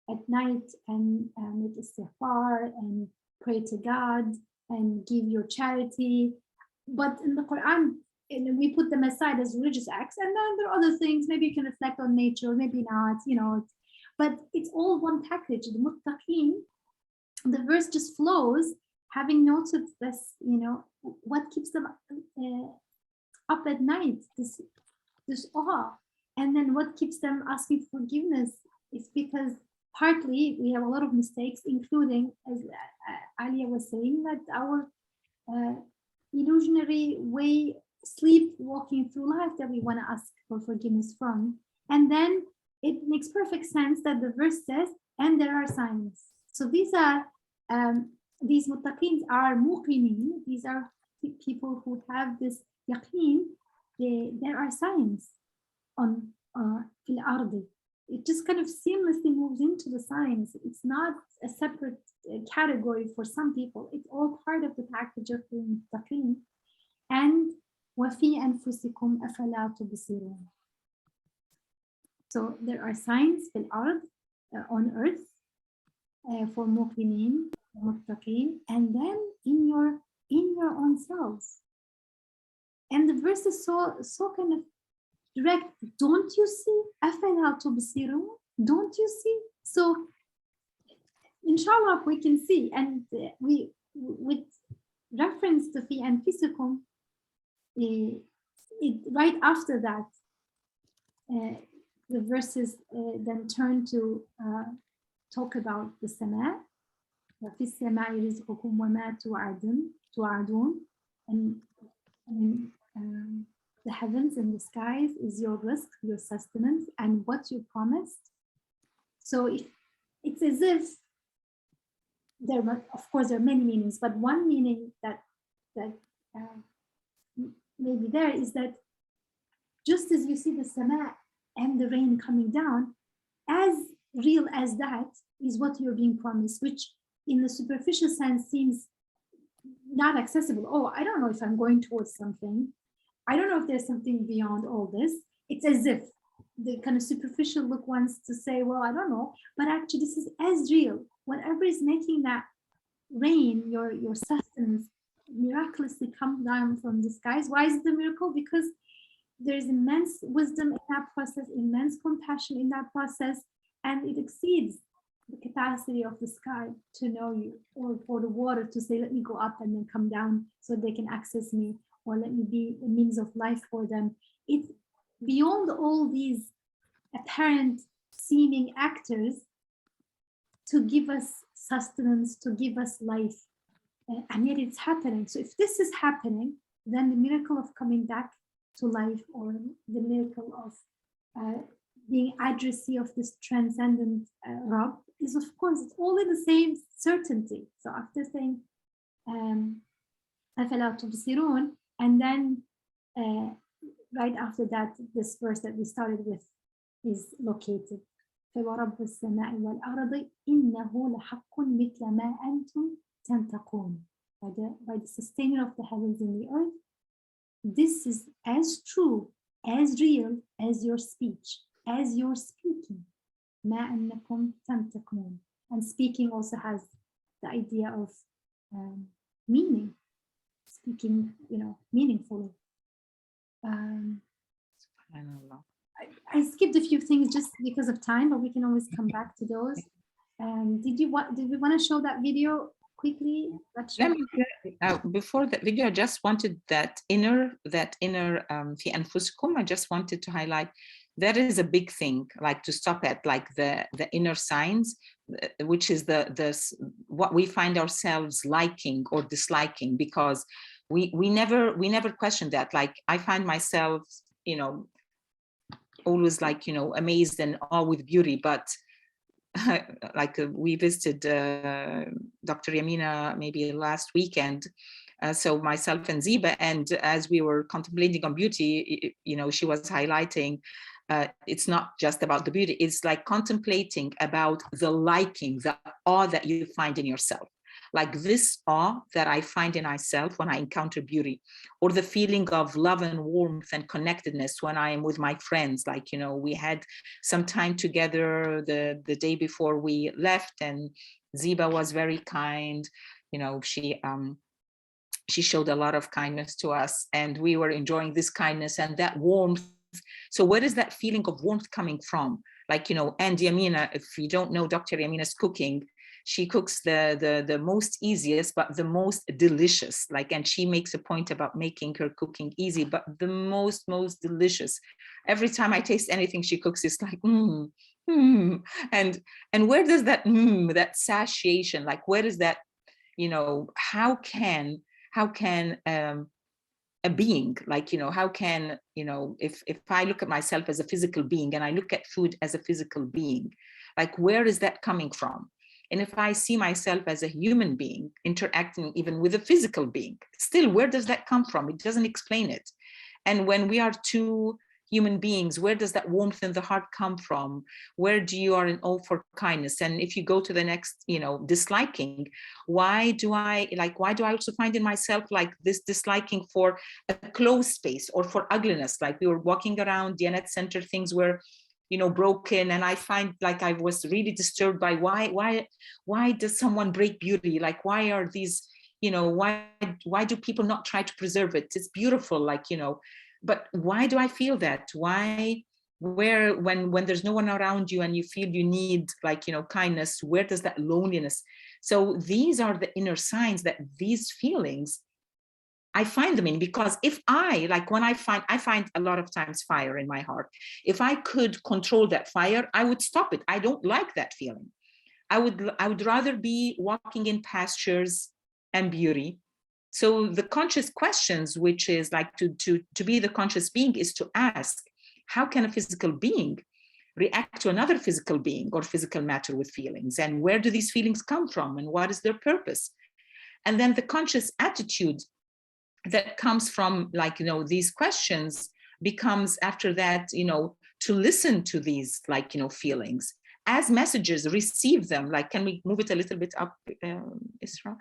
at night and make istighfar and pray to God and give your charity. But in the Quran, we put them aside as religious acts, and then there are other things. Maybe you can reflect on nature, maybe not, but it's all one package. The muttaqeen, the verse just flows, having noted this, what keeps them up at night, this awe, and then what keeps them asking forgiveness is because partly we have a lot of mistakes, including, as Aliaa was saying, that our illusionary way, sleepwalking through life that we want to ask for forgiveness from. And then it makes perfect sense that the verse says, and there are signs. So these are these muttaqeens are muqinin. These are people who have this yaqeen. There are signs on fil ardi. It just kind of seamlessly moves into the signs. It's not a separate category for some people. It's all part of the package of the muttaqeen. And وَفِي أَنفُسِكُمْ أَفَلَا تُبْصِرُونَ. So there are signs fil ard, on earth, for muqinin, muttaqeen, and then in your own selves. And the verse is so kind of direct. Don't you see? أَفَلَا تُبْصِرُونَ. Don't you see? So inshallah we can see, and we with reference to fi anfusikum, right after that the verses then turn to talk about the sama. وَفِي السَّمَاءِ رِزْقُكُمْ وَمَا تُوعَدُونَ, and the heavens and the skies is your risk, your sustenance, and what you promised. So it's as if of course there are many meanings, but one meaning that maybe there is that just as you see the sama and the rain coming down, as real as that is what you're being promised, which in the superficial sense seems not accessible. Oh, I don't know if I'm going towards something. I don't know if there's something beyond all this. It's as if the kind of superficial look wants to say, well, I don't know, but actually this is as real. Whatever is making that rain, your sustenance, miraculously come down from the skies. Why is it a miracle? Because there's immense wisdom in that process, immense compassion in that process, and it exceeds the capacity of the sky to know you, or for the water to say, let me go up and then come down so they can access me, or let me be a means of life for them. It's beyond all these apparent seeming actors to give us sustenance, to give us life, and yet it's happening. So if this is happening, then the miracle of coming back to life, or the miracle of being addressee of this transcendent Rabb, is, of course, it's all in the same certainty. So after saying أَفَلَا تُبْصِرُونَ, and then right after that, this verse that we started with is located. فَوَرَبُّ السَّمَاءِ وَالْأَرْضِ إِنَّهُ لَحَقٌّ مِثْلَ مَا أَنْتُمْ تَنْطَقُونَ. By the sustainer of the heavens and the earth, this is as true, as real as your speech, as your speaking. مَا أَنَّكُمْ تَنْطَقُونَ. And speaking also has the idea of meaning, speaking, meaningfully. I skipped a few things just because of time, but we can always come back to those. Did we want to show that video quickly? Before that video, I just wanted that inner fi anfusikum. I just wanted to highlight that is a big thing, like to stop at like the inner signs, which is what we find ourselves liking or disliking, because we never question that. Like I find myself, you know, always like, you know, amazed and awe with beauty, but like we visited Dr. Yamina maybe last weekend. So myself and Ziba, and as we were contemplating on beauty, you know, she was highlighting, it's not just about the beauty, it's like contemplating about the liking, the awe that you find in yourself. Like this awe that I find in myself when I encounter beauty, or the feeling of love and warmth and connectedness when I am with my friends. Like, you know, we had some time together the day before we left, and Ziba was very kind. You know, she showed a lot of kindness to us, and we were enjoying this kindness and that warmth. So where is that feeling of warmth coming from? Like, you know, and Yamina, if you don't know Dr. Yamina's cooking, she cooks the most easiest, but the most delicious. Like, and she makes a point about making her cooking easy, but the most delicious. Every time I taste anything she cooks, it's like, And where does that that satiation, like where is that, you know, how can a being, like, you know, how can, you know, if I look at myself as a physical being and I look at food as a physical being, like where is that coming from? And if I see myself as a human being interacting even with a physical being, still, where does that come from? It doesn't explain it. And when we are two human beings, where does that warmth in the heart come from? Where do you are in awe for kindness? And if you go to the next, you know, disliking, why do I also find in myself like this disliking for a closed space or for ugliness? Like we were walking around Diyanet Center, things were, you know, broken, and I find like I was really disturbed by why does someone break beauty? Like why are these, you know, why do people not try to preserve it? It's beautiful, like, you know, but why do I feel that? Why, where, when there's no one around you and you feel you need, like, you know, kindness, where does that loneliness? So these are the inner signs that these feelings, I find them in, because if I, like when I find a lot of times fire in my heart, if I could control that fire, I would stop it. I don't like that feeling. I would rather be walking in pastures and beauty. So the conscious questions, which is like to be the conscious being, is to ask, how can a physical being react to another physical being or physical matter with feelings? And where do these feelings come from? And what is their purpose? And then the conscious attitude that comes from, like, you know, these questions becomes after that, you know, to listen to these, like, you know, feelings as messages, receive them. Like, can we move it a little bit up, Isra?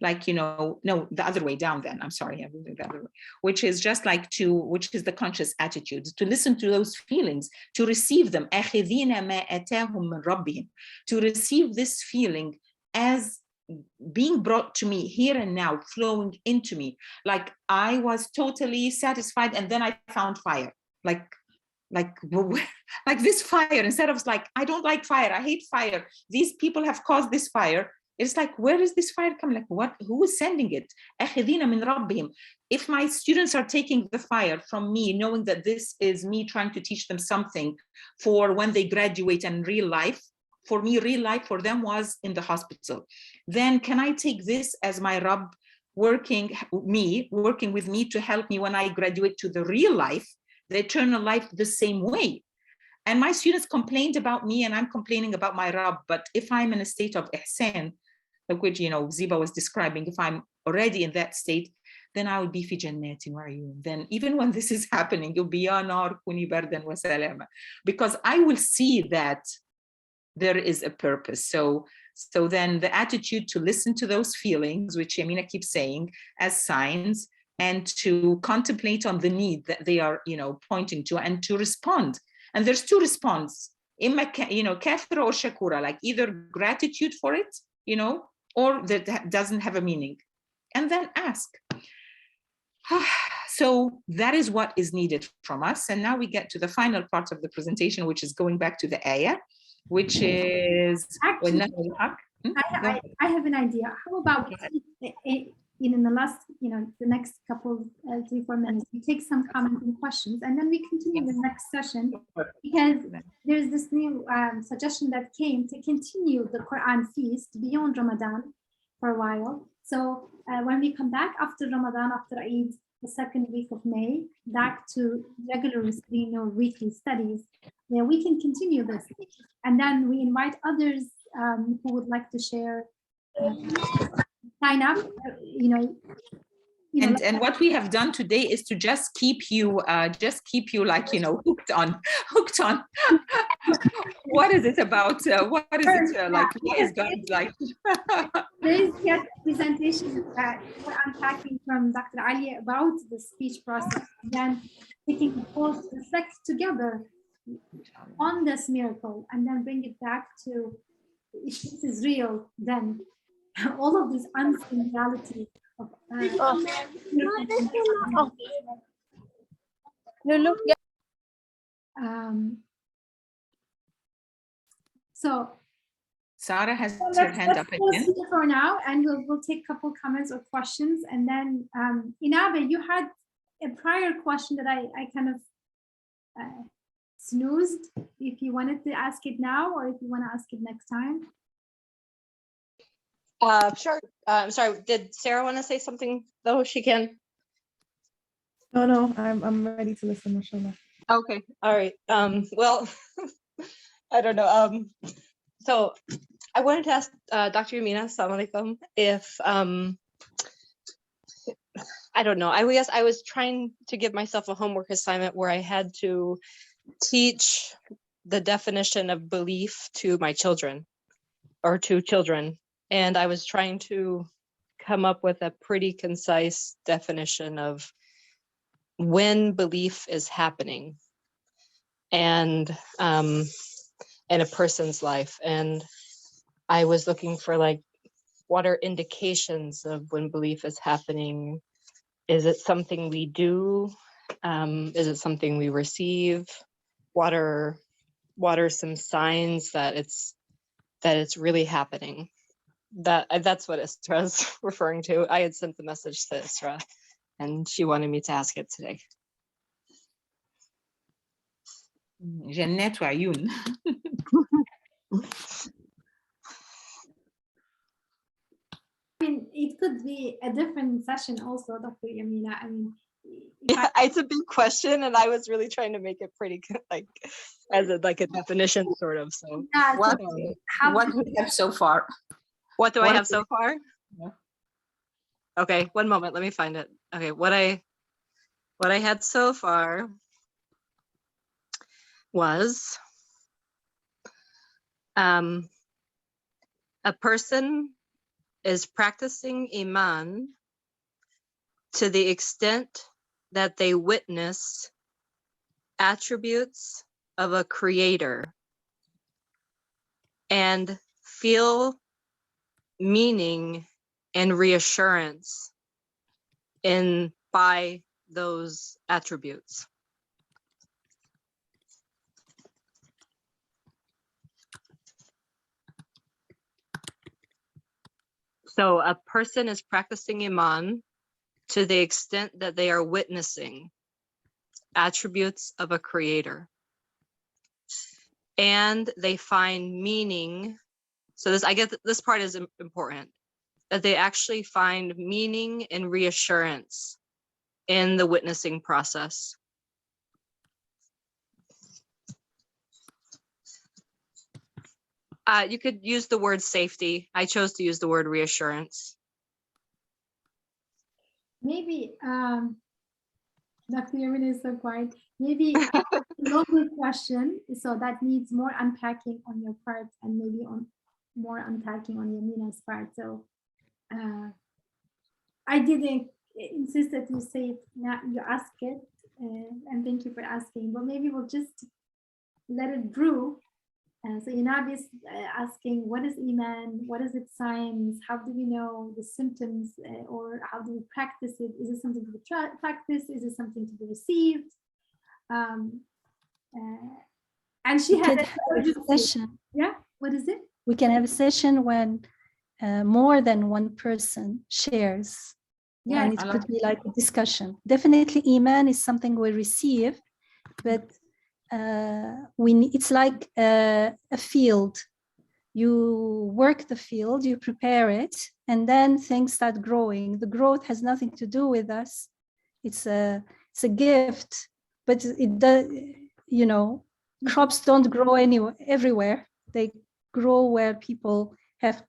Like, you know, no, the other way down then, I'm sorry, I'm moving the other way, which is just like which is the conscious attitude, to listen to those feelings, to receive them, to receive this feeling as being brought to me here and now, flowing into me. Like I was totally satisfied, and then I found fire, like this fire, instead of like, I don't like fire, I hate fire, these people have caused this fire. It's like, where is this fire coming? Like, who is sending it? If my students are taking the fire from me, knowing that this is me trying to teach them something for when they graduate and real life, for me, real life for them was in the hospital, then can I take this as my Rabb working with me to help me when I graduate to the real life, the eternal life, the same way? And my students complained about me, and I'm complaining about my Rabb. But if I'm in a state of ihsan, like which, you know, Ziba was describing, if I'm already in that state, then I will be fi jannatin wa uyun. Then even when this is happening, you'll be ya nar kuni bardan wa salama, because I will see that there is a purpose. So then the attitude to listen to those feelings, which Yamina keeps saying, as signs, and to contemplate on the need that they are, you know, pointing to, and to respond. And there's two responses, you know, kafira or shakura, like either gratitude for it, you know, or that doesn't have a meaning. And then ask. So that is what is needed from us. And now we get to the final part of the presentation, which is going back to the ayah, which is... Actually, I have an idea. How about in the last, the next couple, 3-4 minutes, we take some comments and questions, and then we continue the next session, because there's this new suggestion that came to continue the Quran feast beyond Ramadan for a while. So when we come back after Ramadan, after Eid, the second week of May, back to regular weekly studies, we can continue this. And then we invite others who would like to share, sign up, and what we have done today is to just keep you like, hooked on what is it about, what is it like, what is God like. There is yet presentation that we're unpacking from Dr. Aliaa about the speech process, and then taking both the sects together on this miracle, and then bring it back to, if this is real, then all of this unseen reality of so Sarah has her let's hand up close again. here for now, and we'll take a couple comments or questions, and then Inabe, you had a prior question that I kind of snoozed. If you wanted to ask it now, or if you want to ask it next time. Sure. I'm sorry. Did Sarah want to say something though? She can. No, I'm ready to listen, mashallah. Okay. All right. Well, I don't know. So I wanted to ask Dr. Yamina, assalamu alaikum, if I don't know. I guess I was trying to give myself a homework assignment where I had to teach the definition of belief to my children, or to children. And I was trying to come up with a pretty concise definition of when belief is happening and in a person's life. And I was looking for, like, what are indications of when belief is happening? Is it something we do? Is it something we receive? What are some signs that it's really happening? That's what Isra's referring to. I had sent the message to Isra, and she wanted me to ask it today. Jannat wa Ayun. It could be a different session also, Dr. Yamina. Yeah, it's a big question, and I was really trying to make it pretty like as a definition, sort of. So yeah, What do we have so far? what do I What have is so far? Yeah. Okay, one moment, let me find it. Okay, what I had so far was a person is practicing Iman to the extent that they witness attributes of a creator and feel meaning and reassurance by those attributes. So a person is practicing Iman to the extent that they are witnessing attributes of a creator. And they find meaning. So I get this part is important, that they actually find meaning and reassurance in the witnessing process. You could use the word safety. I chose to use the word reassurance. Maybe, Dr. Yamina is so quiet. Maybe a longer question, so that needs more unpacking on your part, and maybe more unpacking on Yamina's part. So I didn't insist that you say it now, you ask it, and thank you for asking, but maybe we'll just let it brew. So Inabi is asking, what is Iman? What is its signs? How do we know the symptoms, or how do we practice it? Is it something to be practiced? Is it something to be received? And she had a session. Yeah, what is it? We can have a session when more than one person shares Yeah, and it could be like a discussion. Definitely Iman is something we receive, but it's like a field. You work the field, you prepare it, and then things start growing. The growth has nothing to do with us. It's a gift, but it does, crops don't grow everywhere. They grow where people have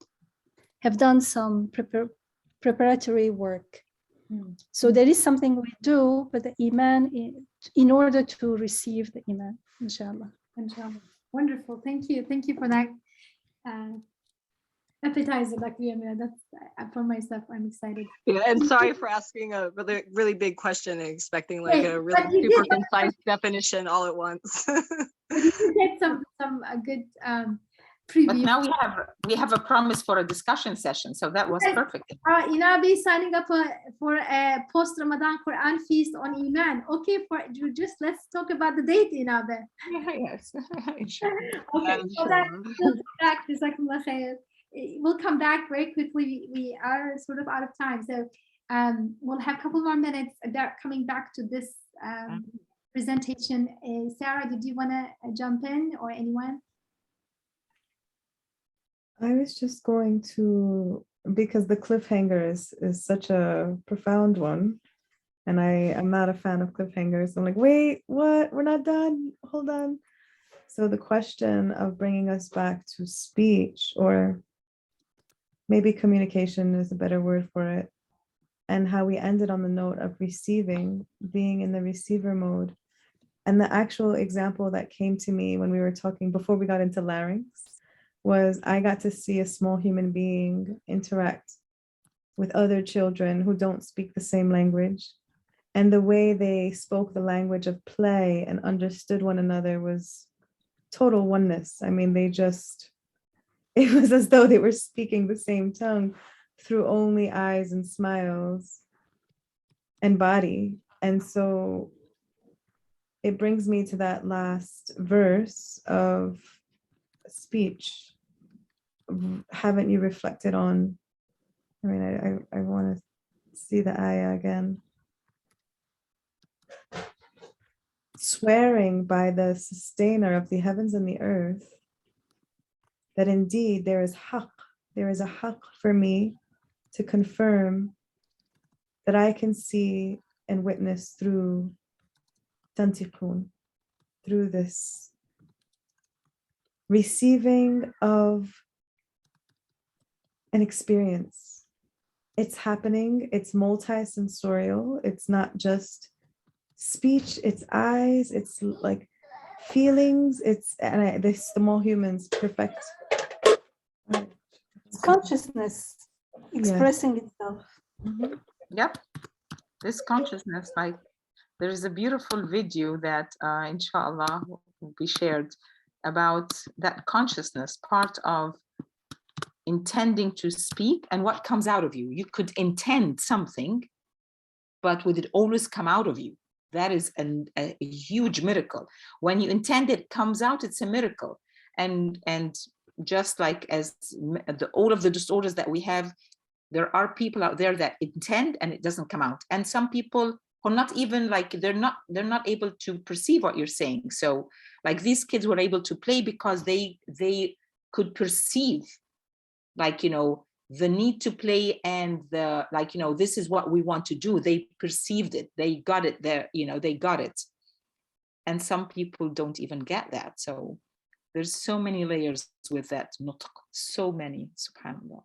done some preparatory work. So there is something we do, but the Iman, in order to receive the Iman, inshallah. Inshallah. Wonderful. Thank you. Thank you for that appetizer, Dr. Yamina. That's for myself. I'm excited. Yeah, and sorry for asking a really, really big question and expecting like Hey, a really but you super did- concise definition all at once. But you did some good But preview. now we have a promise for a discussion session, so that was Yes. perfect. I'll be signing up for a post-Ramadan Quran feast on Iman. Okay, just let's talk about the date, Inabe. Yes. Inshallah. Okay, so we'll come back. Jazakallah khair. We'll come back very quickly. We are sort of out of time, so we'll have a couple more minutes coming back to this presentation. Sarah, did you want to jump in, or anyone? I was just going to, because the cliffhanger is such a profound one, and I'm not a fan of cliffhangers. I'm like, wait, what? We're not done. Hold on. So the question of bringing us back to speech, or maybe communication is a better word for it, and how we ended on the note of receiving, being in the receiver mode. And the actual example that came to me when we were talking before we got into larynx was I got to see a small human being interact with other children who don't speak the same language. And the way they spoke the language of play and understood one another was total oneness. I mean, it was as though they were speaking the same tongue through only eyes and smiles and body. And so it brings me to that last verse of speech. Haven't you reflected on? I mean, I want to see the ayah again. Swearing by the sustainer of the heavens and the earth, that indeed there is a haqq for me to confirm that I can see and witness through tantiqun, through this receiving of an experience. It's happening, it's multi-sensorial, it's not just speech, it's eyes, it's like feelings, the small humans perfect. It's consciousness expressing itself. Yep, this consciousness, like there is a beautiful video that inshallah will be shared about that consciousness, part of intending to speak and what comes out of you. You could intend something, but would it always come out of you? That is a huge miracle. When you intend it comes out, it's a miracle. And just like as all of the disorders that we have, there are people out there that intend and it doesn't come out. And some people who are not even like, they're not able to perceive what you're saying. So like these kids were able to play because they could perceive, like, the need to play and the, like, this is what we want to do. They perceived it, they got it there, they got it. And some people don't even get that. So there's so many layers with that nutq, so many, subhanAllah.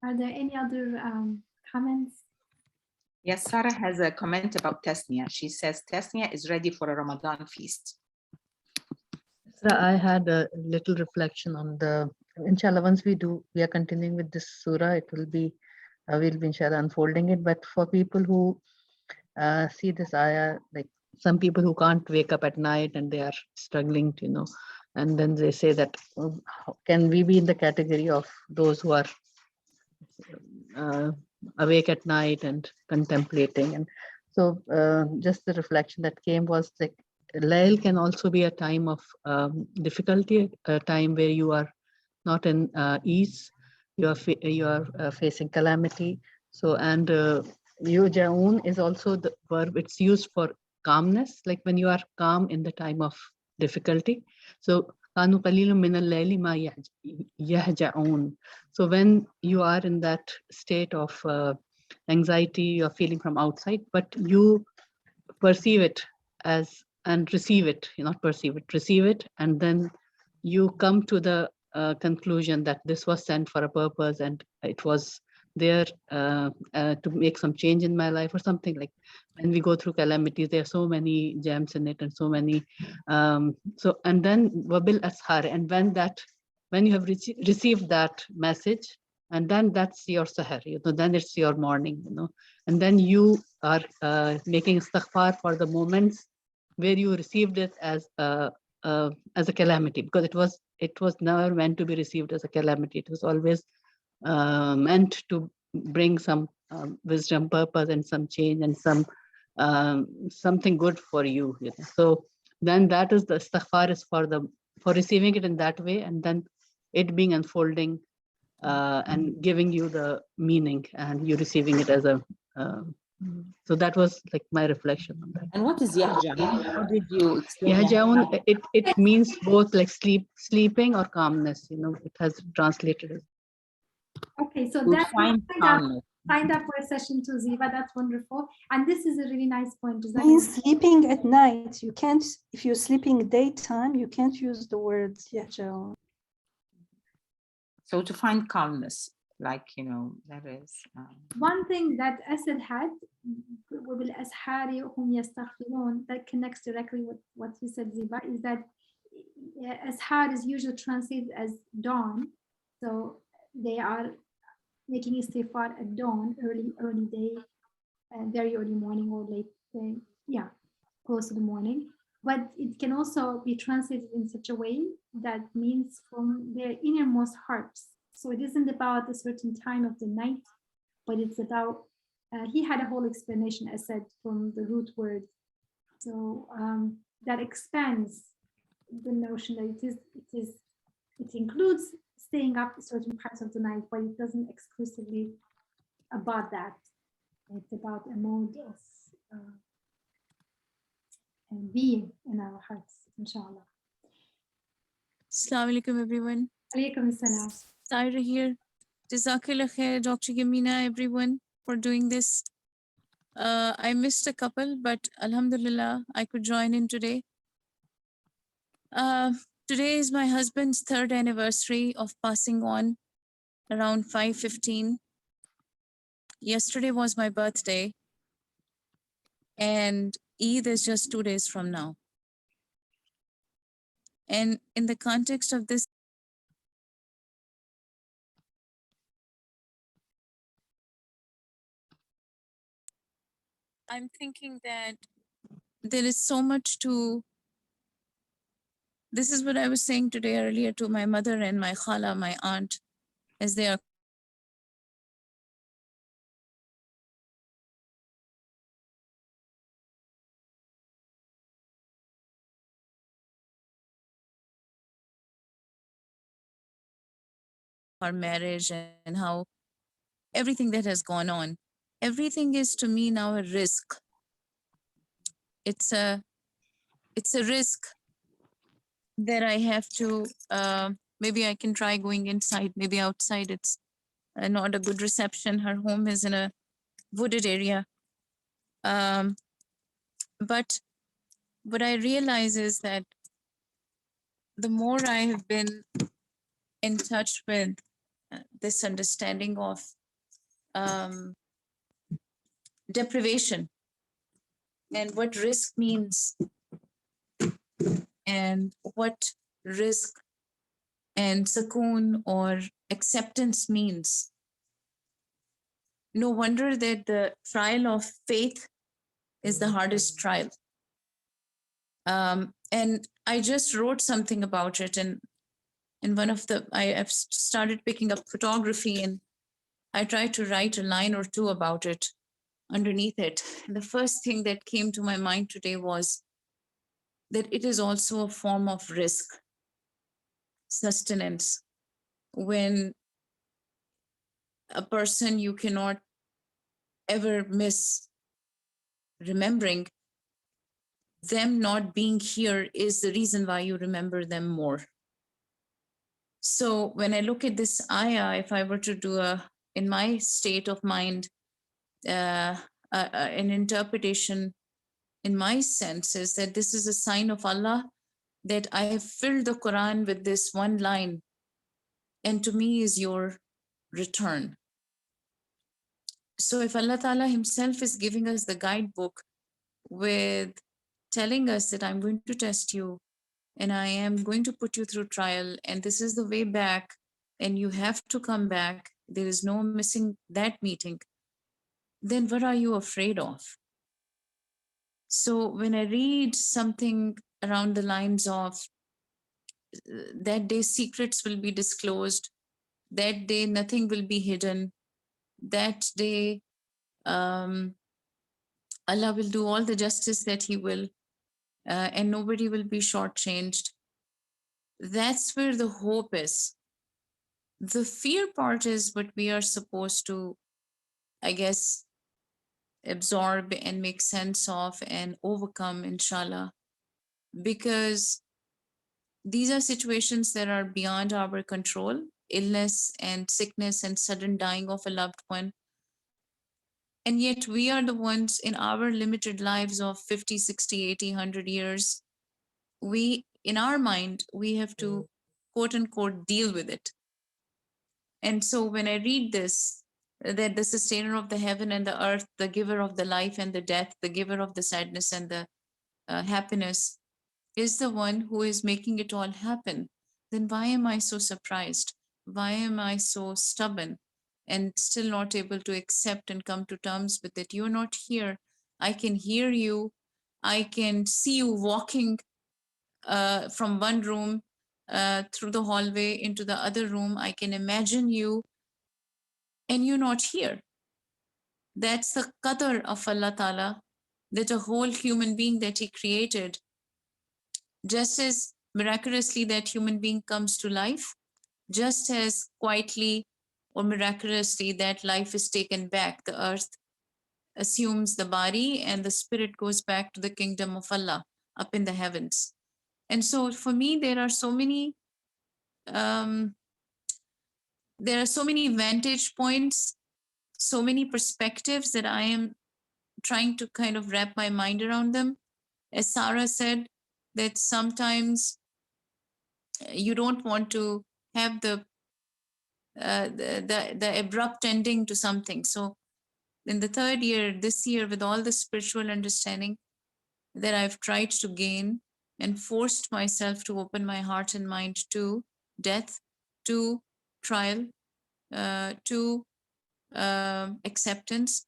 Are there any other comments? Yes, Sarah has a comment about Tasnia. She says Tasnia is ready for a Ramadan feast. I had a little reflection on the, inshallah, once we are continuing with this surah, it will be, we'll be inshallah unfolding it. But for people who see this ayah, like some people who can't wake up at night and they are struggling to, and then they say that, can we be in the category of those who are awake at night and contemplating? And so just the reflection that came was like, Layl can also be a time of difficulty, a time where you are not in ease. you are facing calamity. So, and yujaun is also the verb. It's used for calmness, like when you are calm in the time of difficulty. So kanu qalilun min al-layli ma yahja'un. So when you are in that state of anxiety, you're feeling from outside, but you perceive it as and receive it, you not perceive it, receive it, and then you come to the conclusion that this was sent for a purpose and it was there to make some change in my life or something. Like when we go through calamities, there are so many gems in it and so many so, and then wabil ashar, and when you have received that message, and then that's your sahar, then it's your morning, and then you are making istighfar for the moments where you received it as a calamity, because it was never meant to be received as a calamity. It was always meant to bring some wisdom, purpose, and some change and some something good for you. So then that is the istighfar is for receiving it in that way, and then it being unfolding and giving you the meaning, and you receiving it as a so that was like my reflection on that. And what is yahjaun? How did you explain Yahjaun, it means both like sleeping or calmness. It has translated as. Okay, so To that find calmness. signed up for a session to Ziva. That's wonderful. And this is a really nice point. Does that Means sleeping at night. You can't, if you're sleeping daytime, you can't use the words yahjaun. So to find calmness, like, that is. one thing that Asad had, وَبِالْأَسْحَارِ هُمْ يَسْتَغْفِرُونَ, that connects directly with what you said, Ziba, is that ashar is usually translated as dawn. So they are making istighfar at dawn, early day, very early morning or late day, close to the morning. But it can also be translated in such a way that means from their innermost hearts. So it isn't about a certain time of the night, but it's about, he had a whole explanation, as said, from the root word. So that expands the notion that it includes staying up certain parts of the night, but it doesn't exclusively about that. It's about a mode of being in our hearts, inshallah. Assalamu alaikum, everyone. Alaikum salam. Syra here. Jazakallah khair, Dr. Yamina, everyone, for doing this. I missed a couple, but alhamdulillah, I could join in today. Today is my husband's 3rd anniversary of passing on, around 5:15. Yesterday was my birthday, and Eid is just 2 days from now. And in the context of this, I'm thinking that there is so much to, this is what I was saying today earlier to my mother and my khala, my aunt, as they are our marriage and how everything that has gone on. Everything is to me now a risk. It's a risk that I have to, maybe I can try going inside, maybe outside. It's not a good reception. Her home is in a wooded area. But what I realize is that the more I have been in touch with this understanding of deprivation and what risk means, and what risk and sukoon or acceptance means. No wonder that the trial of faith is the hardest trial. And I just wrote something about it, and in one of the, I have started picking up photography, and I tried to write a line or two about it underneath it. And the first thing that came to my mind today was that it is also a form of risk, sustenance. When a person you cannot ever miss remembering, them not being here is the reason why you remember them more. So when I look at this ayah, if I were to do in my state of mind, an interpretation in my sense is that this is a sign of Allah that I have filled the Quran with this one line, and to me is your return. So if Allah Ta'ala himself is giving us the guidebook with telling us that I'm going to test you and I am going to put you through trial, and this is the way back, and you have to come back, there is no missing that meeting, then what are you afraid of? So when I read something around the lines of that day secrets will be disclosed, that day nothing will be hidden, that day Allah will do all the justice that he will, and nobody will be shortchanged. That's where the hope is. The fear part is what we are supposed to, I guess, absorb and make sense of and overcome, inshallah, because these are situations that are beyond our control, illness and sickness and sudden dying of a loved one. And yet we are the ones in our limited lives of 50, 60, 80, 100 years, we, in our mind, we have to quote unquote deal with it. And so when I read this, that the sustainer of the heaven and the earth, the giver of the life and the death, the giver of the sadness and the happiness, is the one who is making it all happen, then why am I so surprised? Why am I so stubborn and still not able to accept and come to terms with it? You're not here. I can hear you. I can see you walking from one room through the hallway into the other room. I can imagine you, and you're not here. That's the qadr of Allah Ta'ala, that a whole human being that he created, just as miraculously that human being comes to life, just as quietly or miraculously that life is taken back. The earth assumes the body and the spirit goes back to the kingdom of Allah up in the heavens. And so for me, there are so many vantage points, so many perspectives that I am trying to kind of wrap my mind around them. As Sarah said, that sometimes you don't want to have the abrupt ending to something. So in the third year, this year, with all the spiritual understanding that I've tried to gain and forced myself to open my heart and mind to death, to trial, to acceptance,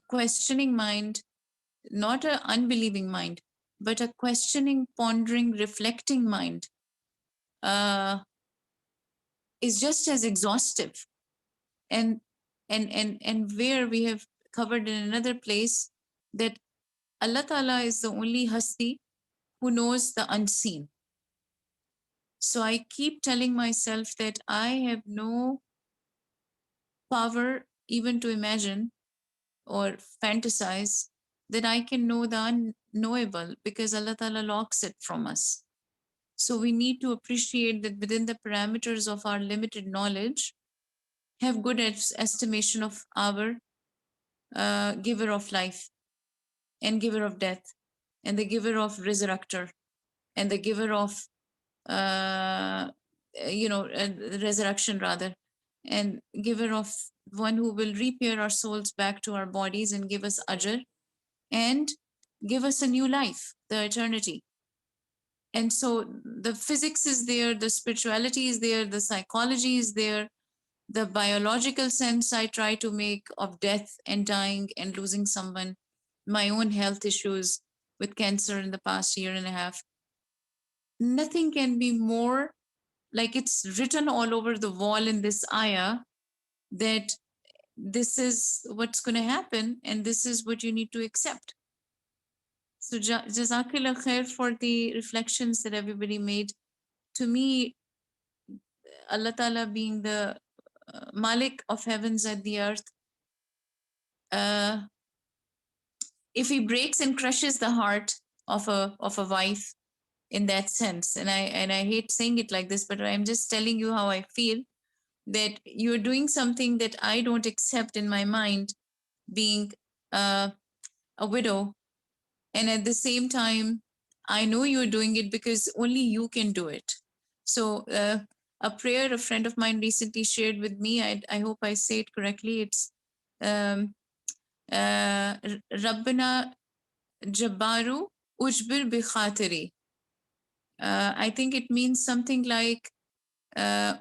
questioning mind, not an unbelieving mind, but a questioning, pondering, reflecting mind, is just as exhaustive. And where we have covered in another place that Allah Ta'ala is the only Hasti who knows the unseen. So I keep telling myself that I have no power even to imagine or fantasize that I can know the unknowable, because Allah Ta'ala locks it from us. So we need to appreciate that within the parameters of our limited knowledge, have good estimation of our giver of life and giver of death and the giver of resurrector and the giver of resurrection rather, and giver of one who will repair our souls back to our bodies and give us ajr and give us a new life, the eternity. And so the physics is there, the spirituality is there, the psychology is there, the biological sense I try to make of death and dying and losing someone, my own health issues with cancer in the past year and a half. Nothing can be more, like it's written all over the wall in this ayah, that this is what's going to happen and this is what you need to accept. So Jazakallah khair for the reflections that everybody made. To me, Allah Ta'ala being the Malik of heavens and the earth, if he breaks and crushes the heart of a wife in that sense, and I hate saying it like this, but I'm just telling you how I feel, that you're doing something that I don't accept in my mind, being a widow, and at the same time I know you're doing it because only you can do it. So a prayer a friend of mine recently shared with me, I hope I say it correctly, it's Rabbana Jabbaru Ujbir bi Khatiri. I think it means something like Allah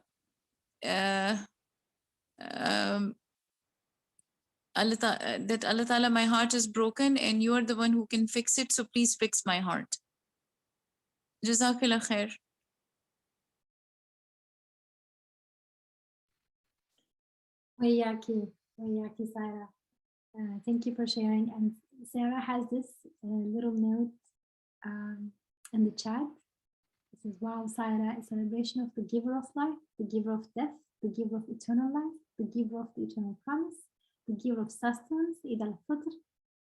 Ta'ala, my heart is broken and you are the one who can fix it, so please fix my heart. Jazakallah khair. Wayaki, Sarah. Thank you for sharing. And Sarah has this little note in the chat. It says, wow, Sarah, a celebration of the giver of life, the giver of death, the giver of eternal life, the giver of the eternal promise, the giver of sustenance, Eid al-Fitr,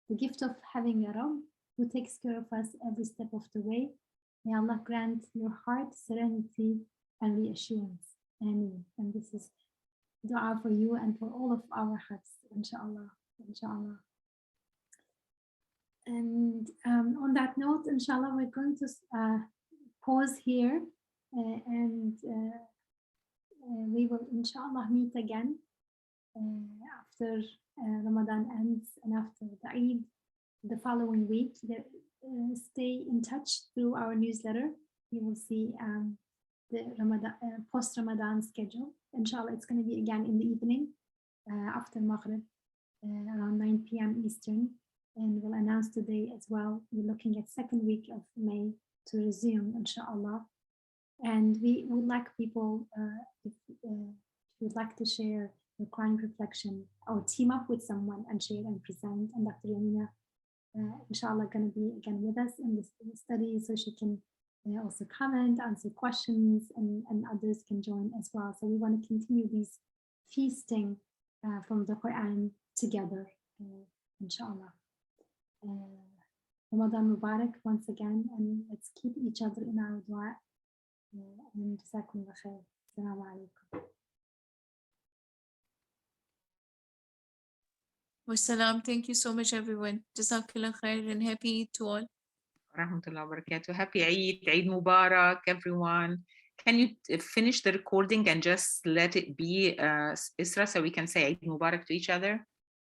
the gift of having a Rabb who takes care of us every step of the way. May Allah grant your heart serenity and reassurance. Ameen. And this is dua for you and for all of our hearts, inshallah. And on that note, inshallah, we're going to pause here and we will inshallah meet again after Ramadan ends and after the Eid the following week. Stay in touch through our newsletter. You will see the Ramadan post-Ramadan schedule. Inshallah, it's going to be again in the evening after Maghrib around 9 p.m. Eastern, and we'll announce today as well. We're looking at second week of May to resume, inshallah. And we would like people, if you'd like to share your Quranic reflection or team up with someone and share and present, and Dr. Yamina, inshallah, going to be again with us in this study, so she can also comment, answer questions, and others can join as well. So we want to continue these feasting from the Quran together, inshallah. Ramadan Mubarak once again, and let's keep each other in our dua. And Jazakumullah khair. Assalamu alaikum. Wassalam. Thank you so much, everyone. Jazakallah khair and happy Eid to all. Rahmatullah wa barakatuh. Happy Eid, Eid Mubarak, everyone. Can you finish the recording and just let it be, Isra, so we can say Eid Mubarak to each other?